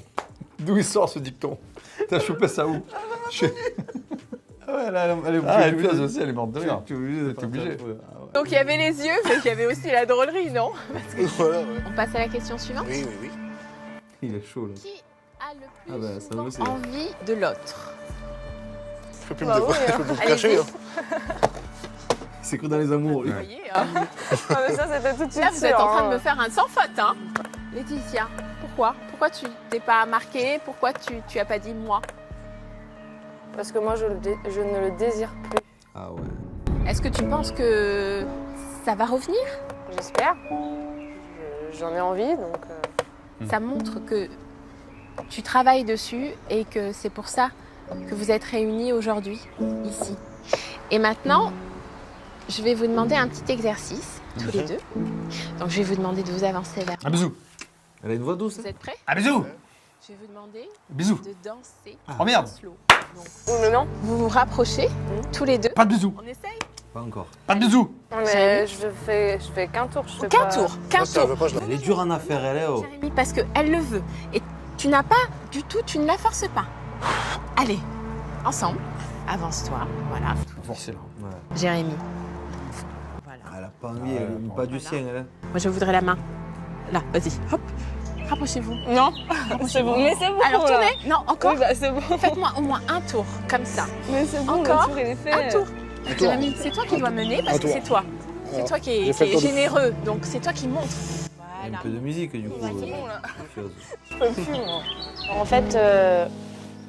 D'où il sort ce dicton? T'as chopé ça où? Ah ouais, là, elle est Ah, elle pièce aussi, elle est morte de rire. Tu es obligé de T'es obligé. Donc il y avait les yeux, mais il y avait aussi la drôlerie, non? Voilà, ouais. On passe à la question suivante. Oui, oui, oui. Il est chaud là. Qui a le plus Ah bah, ça souvent aussi. envie de l'autre? Je peux plus Bah me dévoiler, oui, je peux plus me allez-y. cacher. Hein. Il s'est cru dans les amours. lui. Vous voyez, hein. ah, mais ça, c'était tout de suite Là, vous êtes sûr, en train de hein. me faire un sans faute, hein? Laetitia, pourquoi? Pourquoi tu t'es pas marquée? Pourquoi tu as pas dit moi? Parce que moi, je ne le désire plus. Ah ouais. Est-ce que tu penses que ça va revenir? J'espère. J'en ai envie, donc... Ça montre que tu travailles dessus et que c'est pour ça que vous êtes réunis aujourd'hui, ici. Et maintenant, je vais vous demander un petit exercice, tous les deux. Donc je vais vous demander de vous avancer vers Un bisou. Elle a une voix douce. Vous êtes prêts? Un bisou. Je vais vous demander Bisou. de danser Oh merde. slow. Donc, Mais non. vous vous rapprochez, tous les deux. Pas de bisou. On essaye? Pas encore. Pas de bisou. Mais je fais qu'un tour. Je fais Qu'un pas... tour, qu'un tour. Elle est dure en affaires, elle est. Oh. Jérémy, parce qu'elle le veut. Et tu n'as pas du tout, tu ne la forces pas. Allez, ensemble, avance-toi, voilà. Forcé là. Ouais. Jérémy. Voilà. Elle a pas envie, elle aime pas du sien, elle. Moi, je voudrais la main. Là, vas-y, hop. Rapprochez-vous. Non, c'est bon. Mais c'est bon. Alors, là. tournez. Non, encore. Oui, bah, c'est bon. Faites-moi au moins un tour, comme ça. Mais c'est bon, Encore le tour, il est fait. Un tour. Jérémy, c'est toi qui dois mener parce que c'est toi. C'est toi qui es généreux, donc c'est toi qui montres. Il y a un peu de musique, du coup. Je peux plus, moi. En fait,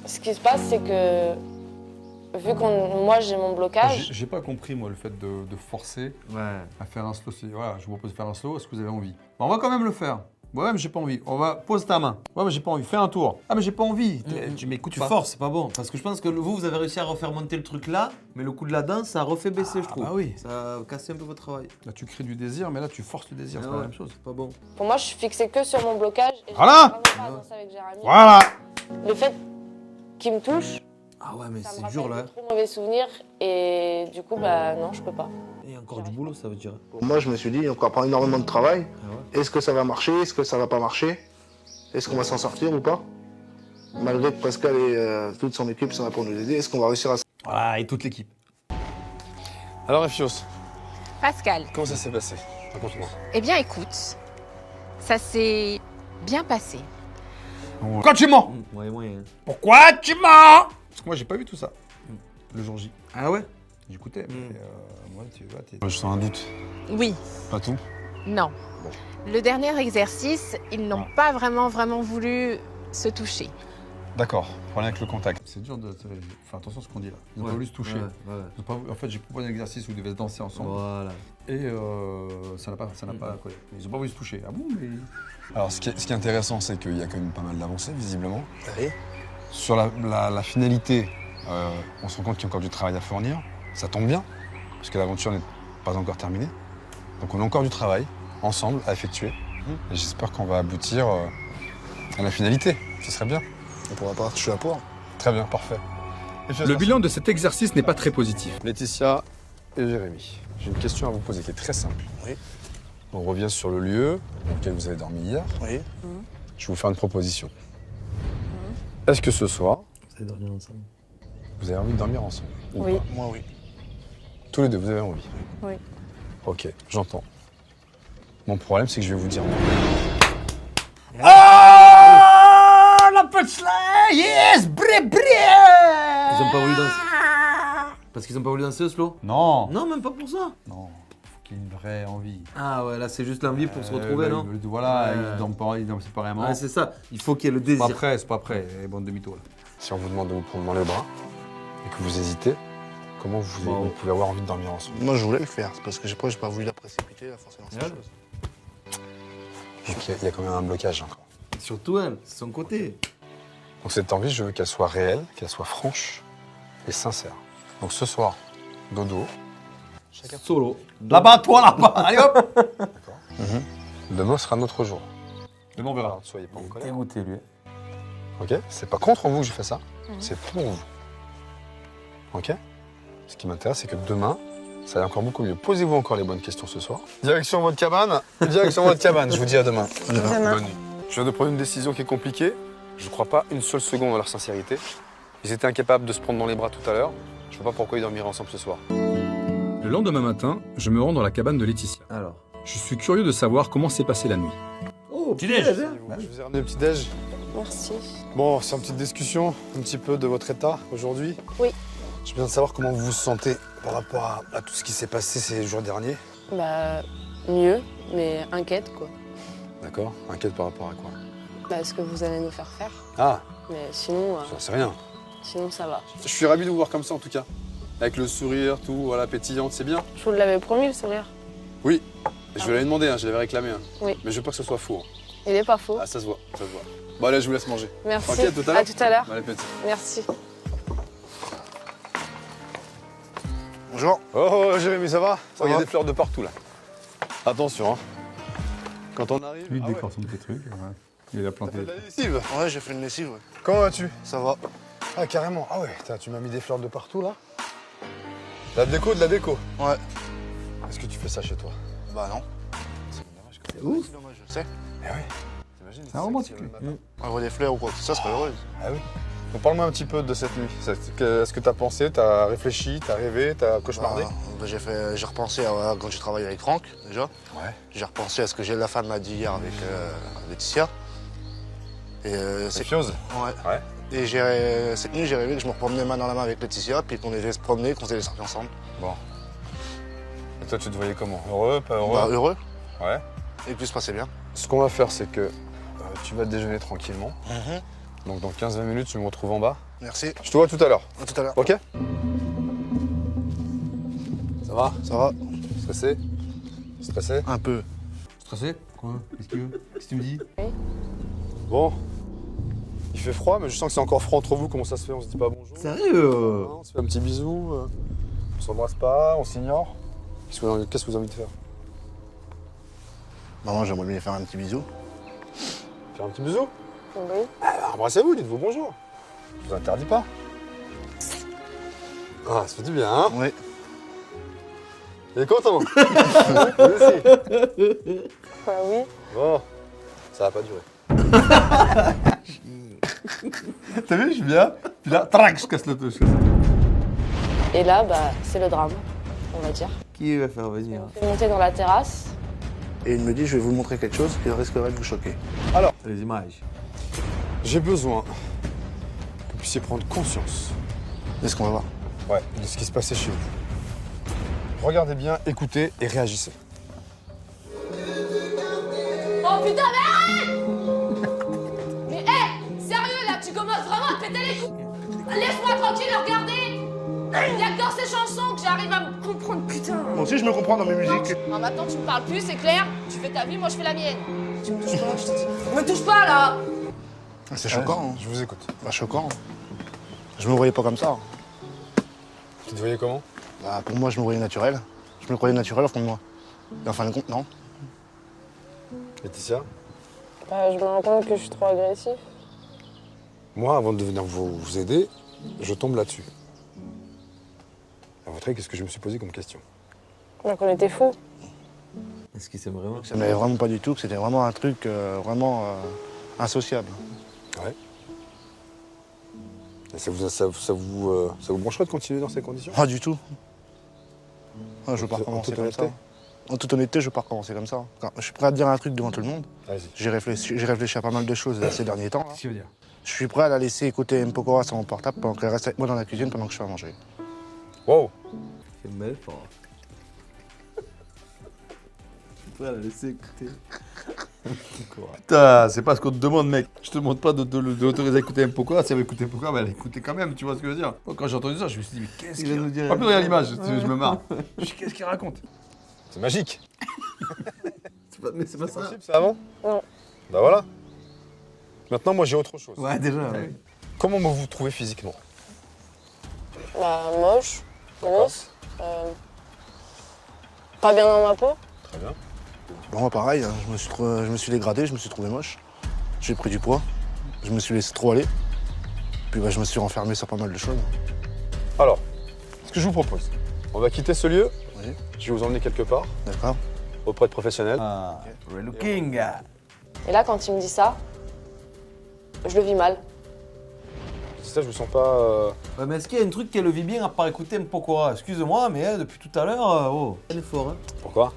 ce qui se passe, c'est que vu que moi j'ai mon blocage, J'ai pas compris, moi, le fait de forcer à faire un slow. Voilà, je vous propose de faire un slow. Est-ce que vous avez envie? Bon, on va quand même le faire. Ouais, mais j'ai pas envie. On va pose ta main. Ouais, mais j'ai pas envie. Fais un tour. Ah, mais j'ai pas envie. Tu m'écoutes Tu pas. forces, c'est pas bon. Parce que je pense que vous avez réussi à refaire monter le truc là, mais le coup de la danse, ça a refait baisser, je trouve. bah oui. Ça a cassé un peu votre travail. Là, tu crées du désir, mais là, tu forces le désir. C'est pas la même chose. C'est pas bon. pour moi je suis fixée que sur mon blocage. Et Voilà. je vraiment pas à danser avec Jérémy. Voilà. Le fait qu'il me touche, Ah ouais, mais ça me c'est rappelle dur là. de trop mauvais souvenirs et du coup bah non je peux pas. Il y a encore du boulot, ça veut dire. Pour moi, je me suis dit, il y a encore énormément de travail. Est-ce que ça va marcher? Est-ce que ça va pas marcher? Est-ce qu'on va s'en sortir ou pas? Malgré que Pascal et toute son équipe sont là pour nous aider, est-ce qu'on va réussir à... Voilà, et toute l'équipe. Alors, Ephios, Pascal, comment ça s'est passé? Raconte-moi. eh bien écoute, ça s'est bien passé. Pourquoi tu mens? Ouais, moyen. Pourquoi tu mens? Parce que moi, j'ai pas vu tout ça. Le jour J. Ah ouais? J'écoutais. Moi, tu vois, Je sens un doute. Oui, Pas tout? non. Le dernier exercice, ils n'ont pas vraiment voulu se toucher. D'accord, problème avec le contact. C'est dur de. Enfin, attention à ce qu'on dit là. Ils ont Ouais, pas voulu se toucher. ouais. Ils ont pas voulu- En fait, j'ai proposé un exercice où ils devaient se danser ensemble. Voilà. Et ça n'a pas collé. Ils ont pas voulu se toucher. Ah bon, mais. Alors, ce qui est intéressant, c'est qu'il y a quand même pas mal d'avancées, visiblement. Oui. Sur la finalité, on se rend compte qu'il y a encore du travail à fournir. Ça tombe bien, parce que l'aventure n'est pas encore terminée. Donc, on a encore du travail, ensemble, à effectuer. Et j'espère qu'on va aboutir à la finalité. Ce serait bien. On pourra pas, je suis là pour. Très bien, parfait. Le bilan de cet exercice n'est pas très positif. Laetitia et Jérémy, j'ai une question à vous poser qui est très simple. Oui. On revient sur le lieu dans lequel vous avez dormi hier. Oui. Je vais vous faire une proposition. Est-ce que ce soir, Vous allez dormir ensemble. vous avez envie de dormir ensemble ou Oui. pas? Moi, oui. Tous les deux, vous avez envie? Oui. Ok, j'entends. Mon problème, c'est que je vais vous dire non. Ah, la punchline! Yes! Bré, bré! Ils ont pas voulu danser. Parce qu'ils ont pas voulu danser au slow? Non. Non, même pas pour ça. Non. Faut qu'il y ait une vraie envie. Ah ouais, là c'est juste l'envie pour se retrouver, non? Voilà, Ouais. ils dorment séparément. Ouais, c'est ça. Il faut qu'il y ait le C'est pas désir. prêt, c'est pas prêt. Les bandes demi-tour là. Si on vous demande de vous prendre dans les bras et que vous hésitez, comment vous pouvez avoir envie de dormir ensemble? Moi, je voulais le faire, c'est parce que j'ai pas voulu la précipiter, la forcer dans cette Ouais. chose. Vu qu'il y a quand même un blocage encore. Surtout elle, c'est son côté. Donc cette envie, je veux qu'elle soit réelle, qu'elle soit franche et sincère. Donc ce soir, dodo. Solo. Là-bas, toi là-bas. Allez hop! D'accord. Demain sera notre jour. Demain, on verra. Alors, ne soyez pas en colère. Dégoûté lui. Ok? C'est pas contre vous que je fais ça, c'est pour vous. Ok? Ce qui m'intéresse, c'est que demain, ça va encore beaucoup mieux. Posez-vous encore les bonnes questions ce soir. Direction votre cabane. Direction votre cabane. Je vous dis à demain. Bonne nuit. Je viens de prendre une décision qui est compliquée. Je ne crois pas une seule seconde à leur sincérité. Ils étaient incapables de se prendre dans les bras tout à l'heure. Je ne vois pas pourquoi ils dormiraient ensemble ce soir. Le lendemain matin, je me rends dans la cabane de Laetitia. Alors. Je suis curieux de savoir comment s'est passée la nuit. Oh, Petit-déj. Je vous ai ramené le petit-déj. Merci. Bon, c'est une petite discussion, un petit peu de votre état aujourd'hui. Oui. J'ai besoin de savoir comment vous vous sentez par rapport à tout ce qui s'est passé ces jours derniers. Bah mieux, mais inquiète quoi. D'accord. Inquiète par rapport à quoi? Bah ce que vous allez nous faire faire. Ah, Mais sinon, ça c'est rien. sinon ça va. Je suis ravi de vous voir comme ça en tout cas. Avec le sourire, tout, voilà, pétillante, c'est bien. Je vous l'avais promis, le sourire. Oui, je l'avais demandé, hein, je l'avais réclamé. Hein. Oui. Mais je veux pas que ce soit faux. Hein. Il est pas faux. Ah, ça se voit, ça se voit. Bon, allez, je vous laisse manger. Merci. Ok, à tout à l'heure. À tout à l'heure. Bon, allez, petit. Merci. Bonjour. Oh, Jérémy, ça va? Ça Il y a va des fleurs de partout, là. Attention, hein. Quand on arrive... Lui, il ah ouais. décore son petit truc. Ouais. Il a T'as planté. fait de la lessive? Ouais, j'ai fait une lessive. Ouais. Comment vas-tu? Ça va. Ah, carrément. Ah ouais, tu m'as mis des fleurs de partout, là. La déco de la déco. Ouais. Est-ce que tu fais ça chez toi? Bah non. C'est ouf. C'est dommage, je sais. Eh oui. T'imagines? C'est un romantique. On voit des fleurs ou quoi que ça serait heureuse. Ah oui. Donc parle-moi un petit peu de cette nuit. Est-ce que t'as pensé, t'as réfléchi, t'as rêvé, t'as cauchemardé? J'ai repensé à quand j'ai travaillé avec Franck, déjà. Ouais. J'ai repensé à ce que la femme m'a dit hier avec Laetitia. Et C'est Fiose? Ouais. Ouais. Et cette nuit, j'ai rêvé que je me promenais main dans la main avec Laetitia, puis qu'on allait se promener, qu'on allait sortir ensemble. Bon. Et toi, tu te voyais comment? Heureux, pas heureux? Bah, heureux. Ouais. Et puis, se passait bien. Ce qu'on va faire, c'est que tu vas déjeuner tranquillement. Donc dans 15-20 minutes, tu me retrouves en bas. Merci. Je te vois tout à l'heure. À tout à l'heure. Ok? Ça va? Ça va? Stressé? Stressé? Un peu. Stressé? Quoi? Qu'est-ce que tu veux? Qu'est-ce que tu me dis? Bon. Il fait froid, mais je sens que c'est encore froid entre vous. Comment ça se fait? On se dit pas bonjour? Sérieux? On se fait un petit bisou. On s'embrasse pas, on s'ignore. Qu'est-ce que vous avez envie de faire? Maman, j'aimerais bien faire un petit bisou. Faire un petit bisou? Oui. Ah, embrassez-vous, dites-vous bonjour. Je vous interdis pas. Ah, ça fait du bien, hein? Oui. Il est content. Vous aussi. Bah oui. Bon, ça va pas durer. T'as vu, je viens, puis là, trac, je casse le tout. Et là, bah, c'est le drame, on va dire. Qui va faire venir? On fait monter dans la terrasse. Et il me dit, je vais vous montrer quelque chose qui risquerait de vous choquer. Alors, Les images. j'ai besoin que vous puissiez prendre conscience. Est-ce qu'on va voir? Ouais, de ce qui se passait chez vous. Regardez bien, écoutez et réagissez. Oh putain, mais arrête! Mais hé, sérieux là, tu commences vraiment à péter les couilles. Laisse-moi tranquille, regardez. Il y a que dans ces chansons que j'arrive à me comprendre, putain. Moi aussi, je me comprends dans mes musiques. Non, maintenant tu me parles plus, c'est clair. Tu fais ta vie, moi je fais la mienne. Tu me touches pas, je te dis. Me touche pas là. C'est choquant. Hein. Je vous écoute. Bah, choquant. Je me voyais pas comme ça. Tu te voyais comment? Bah, pour moi, je me voyais naturel. Je me croyais naturel au fond de moi. Et en fin de compte, non. Laetitia? Bah, je me rends compte que je suis trop agressif. Moi, avant de venir vous aider, je tombe là-dessus. À votre avis, qu'est-ce que je me suis posé comme question? Donc on était fous. Est-ce qu'il s'aime vraiment? Ça m'avait vraiment pas du tout, que c'était vraiment un truc vraiment insociable. Ouais. Et ça vous brancherait de continuer dans ces conditions? Pas du tout. Ah, je veux pas En recommencer toute comme ça. honnêteté? En toute honnêteté, je veux pas recommencer comme ça. Je suis prêt à te dire un truc devant tout le monde. Vas-y. J'ai réfléchi à pas mal de choses ces derniers temps. Là. Qu'est-ce que tu veux dire? Je suis prêt à la laisser écouter M. Pokora sur mon portable pendant qu'elle reste avec moi dans la cuisine pendant que je fais à manger. Wow! C'est une belle fort. Je suis prêt à la laisser écouter. Putain, c'est pas ce qu'on te demande, mec. Je te demande pas de l'autoriser à écouter un Pokora. Si elle veut écouter un Pokora, bah, elle écute quand même, tu vois ce que je veux dire. Quand j'ai entendu ça, je me suis dit, mais qu'est-ce qu'il va nous dire? Pas plus regarde l'image, je me marre. Je me suis dit, qu'est-ce qu'il raconte? C'est magique! Mais c'est pas ça. Possible, ça avant? Non. Bah voilà. Maintenant, moi, j'ai autre chose. Ouais, déjà. Ouais. Comment vous vous trouvez physiquement? Bah, moche, grosse, pas bien dans ma peau. Très bien. Bon, moi, pareil, hein, je me suis dégradé, je me suis trouvé moche. J'ai pris du poids. Je me suis laissé trop aller. Puis bah, je me suis renfermé sur pas mal de choses. Alors, ce que je vous propose, on va quitter ce lieu. Oui. Je vais vous emmener quelque part, D'accord. auprès de professionnels. Ah, relooking. Et là, quand il me dit ça, je le vis mal. C'est ça, je me sens pas... Ouais, mais est-ce qu'il y a un truc qu'elle le vit bien à part écouter Mpokora? Excuse-moi, mais depuis tout à l'heure, oh. Elle est fort, hein. Pourquoi?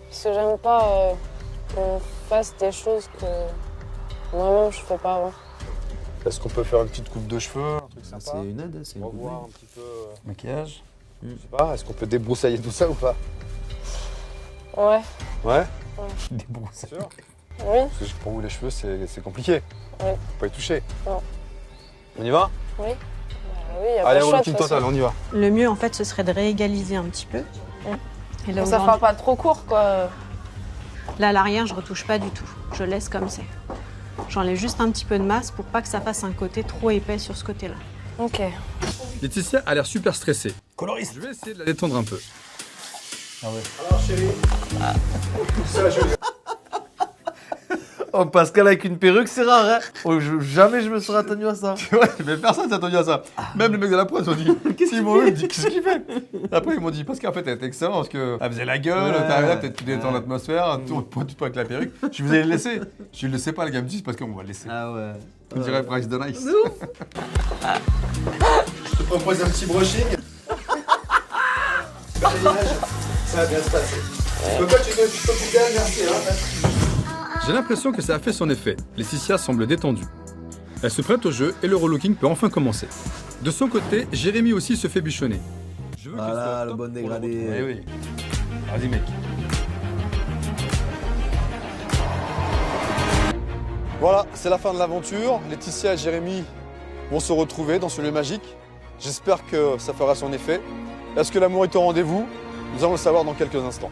Parce que j'aime pas qu'on fasse des choses que moi-même je fais pas avant. Est-ce qu'on peut faire une petite coupe de cheveux, un truc sympa? C'est une aide, c'est une coupe Revoir un petit peu... Maquillage. Je sais pas, est-ce qu'on peut débroussailler tout ça ou pas? Ouais, Ouais? Débroussaille. Sûr? oui, Parce que pour vous, les cheveux, c'est compliqué. Oui. Faut pas y toucher. Non. On y va? oui. Oui, y a Allez, pas de choix, overlooking de toute total, façon. on y va. Le mieux, en fait, ce serait de réégaliser un petit peu. Et là, Ça fera pas trop court, quoi. Là, à l'arrière, je retouche pas du tout. Je laisse comme c'est. J'enlève juste un petit peu de masse pour pas que ça fasse un côté trop épais sur ce côté-là. Ok. Laetitia a l'air super stressée. Coloriste. Je vais essayer de la détendre un peu. Ah ouais. Alors, chérie. Ça, je... Oh, Pascal avec une perruque, c'est rare, hein. Oh, jamais je me serais attendu à ça. Ouais, mais personne s'est attendu à ça. Même les mecs de la presse ont dit qu'est-ce qu'ils m'ont eu, qu'est-ce qu'il fait. Après, ils m'ont dit parce qu'en fait, elle était excellente, parce qu'elle faisait la gueule, t'arrivais là, peut-être tu détends l'atmosphère, tout avec la perruque. Je vous ai laissé. Je le laissais pas, les gars me disent parce qu'on va le laisser. Ah ouais. On dirait Bryce de Nice. Je te propose un petit brushing. Ça va bien se passer. Coco, tu t'occupes d'elle, merci. Hein. J'ai l'impression que ça a fait son effet. Laetitia semble détendue. Elle se prête au jeu et le relooking peut enfin commencer. De son côté, Jérémy aussi se fait bichonner. Je veux qu'elle soit Voilà, au le top bon pour dégradé. retrouver. Eh oui. Vas-y, mec. Voilà, c'est la fin de l'aventure. Laetitia et Jérémy vont se retrouver dans ce lieu magique. J'espère que ça fera son effet. Est-ce que l'amour est au rendez-vous? Nous allons le savoir dans quelques instants.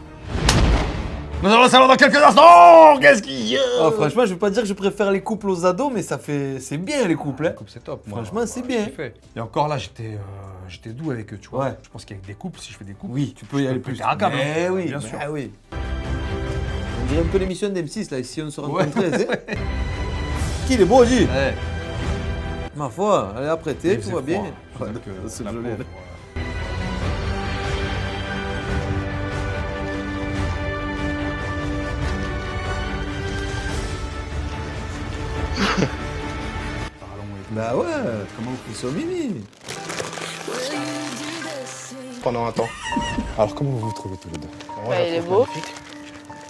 Nous allons le savoir dans quelques instants. Qu'est-ce qu'il y a? Oh, franchement, je veux pas dire que je préfère les couples aux ados, mais c'est bien les couples. Hein. C'est top. Moi, Franchement, c'est bien. j'ai fait. Et encore là, j'étais doux avec eux, tu vois. Ouais. Je pense qu'avec des couples, si je fais des couples, Oui, tu peux y aller plus. péter un câble, Mais hein. oui, Bien sûr. bah oui. On dirait un peu l'émission d'M6 là, si on se rencontrait. Ouais. Qui il est beau, dit. Ouais. Ma foi, elle est apprêtée, tout va bien. Ouais, donc, C'est la joli. pauvre, Bah ouais, comment vous faites ça, Mimi? Pendant un temps. Alors, comment vous vous trouvez tous les deux? Bah, il est beau.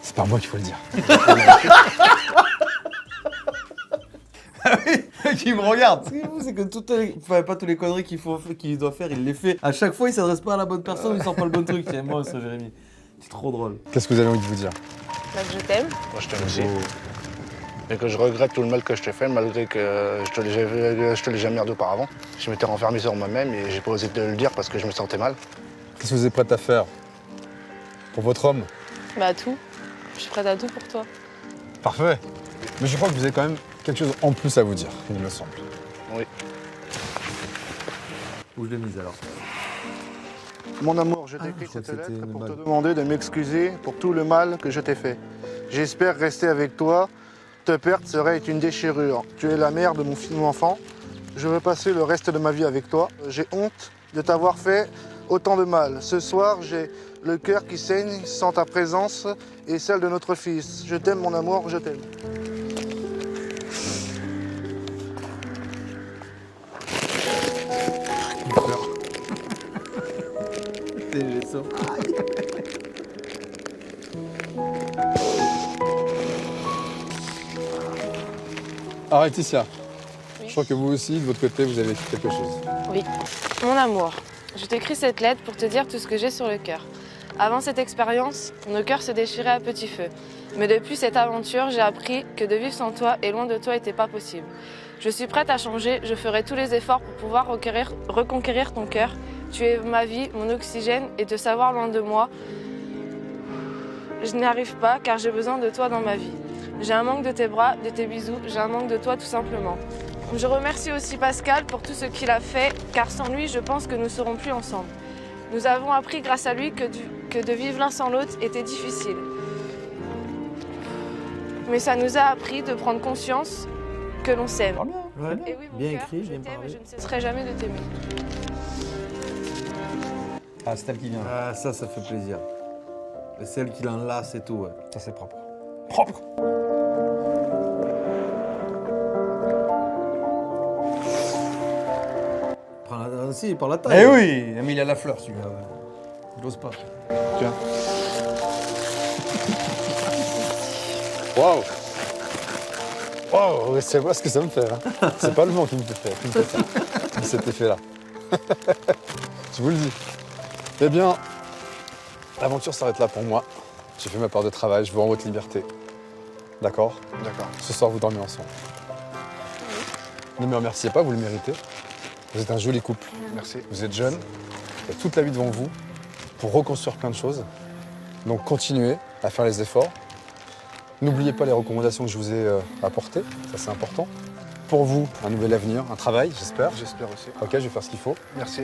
C'est pas moi qu'il faut le dire. Qui me regarde. Ce qui est fou, c'est que enfin, pas toutes les conneries qu'il doit faire, il les fait. À chaque fois, il s'adresse pas à la bonne personne, il sort pas le bon truc. C'est moi, ça, Jérémy. C'est trop drôle. Qu'est-ce que vous avez envie de vous dire? Bah, que je t'aime. Moi, je t'aime aussi. Et que je regrette tout le mal que je t'ai fait, malgré que je te l'ai jamais dit auparavant. Je m'étais renfermé sur moi-même et j'ai pas osé te le dire parce que je me sentais mal. Qu'est-ce que vous êtes prête à faire pour votre homme? Bah, tout. Je suis prête à tout pour toi. Parfait. Mais je crois que vous avez quand même quelque chose en plus à vous dire, il me semble. Oui. Où je l'ai mise alors? Mon amour, je t'ai écrit cette lettre pour te demander de m'excuser pour tout le mal que je t'ai fait. J'espère rester avec toi. Te perdre serait une déchirure. Tu es la mère de mon enfant. Je veux passer le reste de ma vie avec toi. J'ai honte de t'avoir fait autant de mal. Ce soir, j'ai le cœur qui saigne sans ta présence et celle de notre fils. Je t'aime, mon amour, je t'aime. J'ai ça. Ah, Laetitia, je crois que vous aussi, de votre côté, vous avez vécu quelque chose. Oui. Mon amour, je t'écris cette lettre pour te dire tout ce que j'ai sur le cœur. Avant cette expérience, nos cœurs se déchiraient à petit feu. Mais depuis cette aventure, j'ai appris que de vivre sans toi et loin de toi n'était pas possible. Je suis prête à changer, je ferai tous les efforts pour pouvoir reconquérir ton cœur. Tu es ma vie, mon oxygène, et te savoir loin de moi, je n'y arrive pas car j'ai besoin de toi dans ma vie. J'ai un manque de tes bras, de tes bisous, j'ai un manque de toi tout simplement. Je remercie aussi Pascal pour tout ce qu'il a fait, car sans lui, je pense que nous ne serons plus ensemble. Nous avons appris grâce à lui que de vivre l'un sans l'autre était difficile. Mais ça nous a appris de prendre conscience que l'on s'aime. Ouais, Et oui, mon bien cœur, écrit, je bien t'aime et parlé. je ne cesserai jamais de t'aimer. Ah, c'est elle qui vient. Ah, ça fait plaisir. Et celle qui l'enlace et tout, ouais. Ça, c'est propre. Propre. Si, par la taille. Eh oui, mais il a la fleur, celui-là. Ouais. Il n'ose pas. Tiens. Waouh! Waouh, c'est pas ce que ça me fait. Hein. C'est pas le vent qui me fait ça. C'est cet effet-là. Je vous le dis. Eh bien, l'aventure s'arrête là pour moi. J'ai fait ma part de travail, je vous rends votre liberté. D'accord? D'accord. Ce soir, vous dormez ensemble. Ne me remerciez pas, vous le méritez. Vous êtes un joli couple. Merci. Vous êtes jeunes, vous avez toute la vie devant vous pour reconstruire plein de choses. Donc continuez à faire les efforts. N'oubliez pas les recommandations que je vous ai apportées, ça c'est important. Pour vous, un nouvel avenir, un travail, j'espère. J'espère aussi. Ok, je vais faire ce qu'il faut. Merci.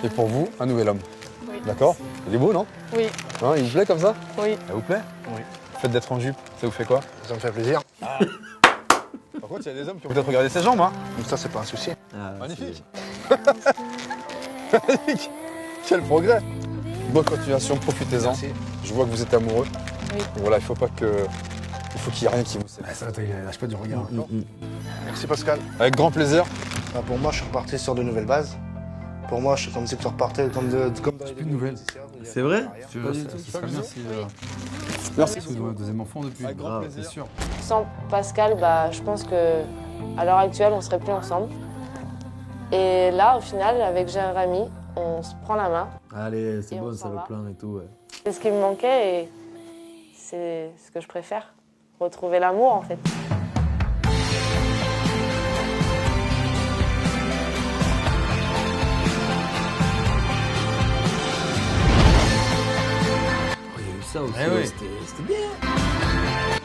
Et pour vous, un nouvel homme. Oui. D'accord? Il est beau, non? Oui. Hein, il vous plaît comme ça? Oui. Ça vous plaît? Oui. Le fait d'être en jupe, ça vous fait quoi? Ça me fait plaisir. Par contre, il y a des hommes qui ont peut-être regardé ses jambes, hein? Donc ça, c'est pas un souci. Magnifique. Magnifique. Quel progrès. Bonne continuation, profitez-en. Merci. Je vois que vous êtes amoureux. Oui. Donc voilà, il faut qu'il n'y ait rien qui vous sépare. Ça, il lâche pas du regard. Merci Pascal. Avec grand plaisir. Bah, pour moi, je suis reparti sur de nouvelles bases. Pour moi, je suis comme si tu repartais comme dans les Plus de nouvelles. C'est vrai? Ce serait bien si. Merci. Parce que vous avez un deuxième enfant depuis. Avec grand C'est plaisir. sûr. Sans Pascal, bah, je pense que à l'heure actuelle, on serait plus ensemble. Et là, au final, avec Jérémy, on se prend la main. Allez, c'est Et bon, on ça s'en le va. plan et tout. Ouais. C'est ce qui me manquait et c'est ce que je préfère. Retrouver l'amour, en fait. Il y a eu ça aussi, Eh oui. c'était bien.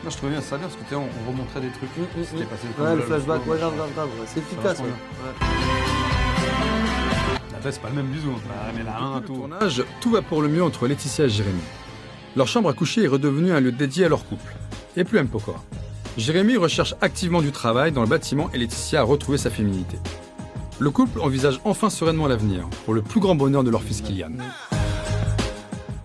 Moi, je trouvais bien ça bien parce que tu sais, on remontrait des trucs. C'était passé Ouais, le flashback, ouais, grave, ouais. C'est efficace, vachement ouais. La tête, c'est pas le même bisou. Mais la main, tout. Tournage, tout va pour le mieux entre Laetitia et Jérémy. Leur chambre à coucher est redevenue un lieu dédié à leur couple. Et plus un peu quoi. Jérémy recherche activement du travail dans le bâtiment et Laetitia a retrouvé sa féminité. Le couple envisage enfin sereinement l'avenir, pour le plus grand bonheur de leur fils Kylian.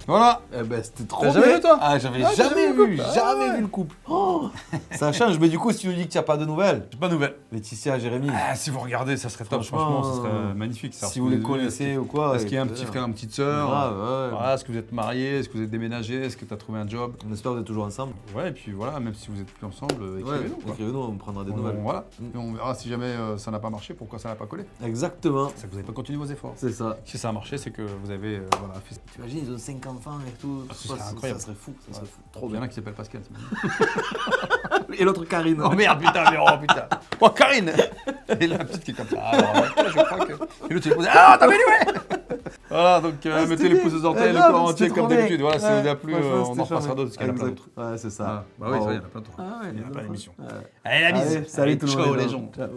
Voilà. Eh ben, c'était trop T'as bien. jamais vu, toi? Ah, j'avais Ah, jamais vu, Ah, jamais ouais. vu le couple. Oh, ça change, mais du coup, si tu nous dis que tu n'as pas de nouvelles, J'ai pas de nouvelles. Laetitia, Jérémy, Ah, si vous regardez, ça serait top. Franchement, Franchement, ça serait magnifique. Ça. si vous les connaissez ou quoi. Est-ce qu'il y a un petit frère, une petite sœur? Grave, ouais. Voilà, est-ce que vous êtes mariés? Est-ce que vous êtes déménagés? Est-ce que tu as trouvé un job? On espère que vous êtes toujours ensemble. Ouais, et puis voilà, même si vous êtes plus ensemble, écrivez-nous. quoi. Écrivez-nous, on prendra des On- nouvelles. Voilà. Et on verra si jamais ça n'a pas marché, pourquoi ça n'a pas collé. Exactement. C'est que vous n'avez pas continué vos efforts. C'est ça. Si ça a marché, c'est que vous avez voilà, fait. T'imagines, ils ont 5 enfants et tout. Ah, ce serait incroyable. Ça serait fou, ça serait fou. Trop bien. Il y en a qui s'appelle Pascal. Et l'autre Karine. Oh merde, putain, mais oh putain. Oh, Karine. Et la petite qui est comme ça. Alors, je crois que. Et l'autre, il est posé. Ah, t'as vu, ouais. Voilà, donc mettez les pouces aux orteils, le corps entier comme d'habitude. Voilà, si vous a plu, on en repassera d'autres parce qu'il y en a plein d'autres. Ouais, c'est ça. Bah oui, ça, il y en a plein d'autres. Ah ouais, Il y en a plein d'autres. d'émissions. Ouais. Allez, la bise. Allez, salut tout le monde. Ciao les gens. Ciao.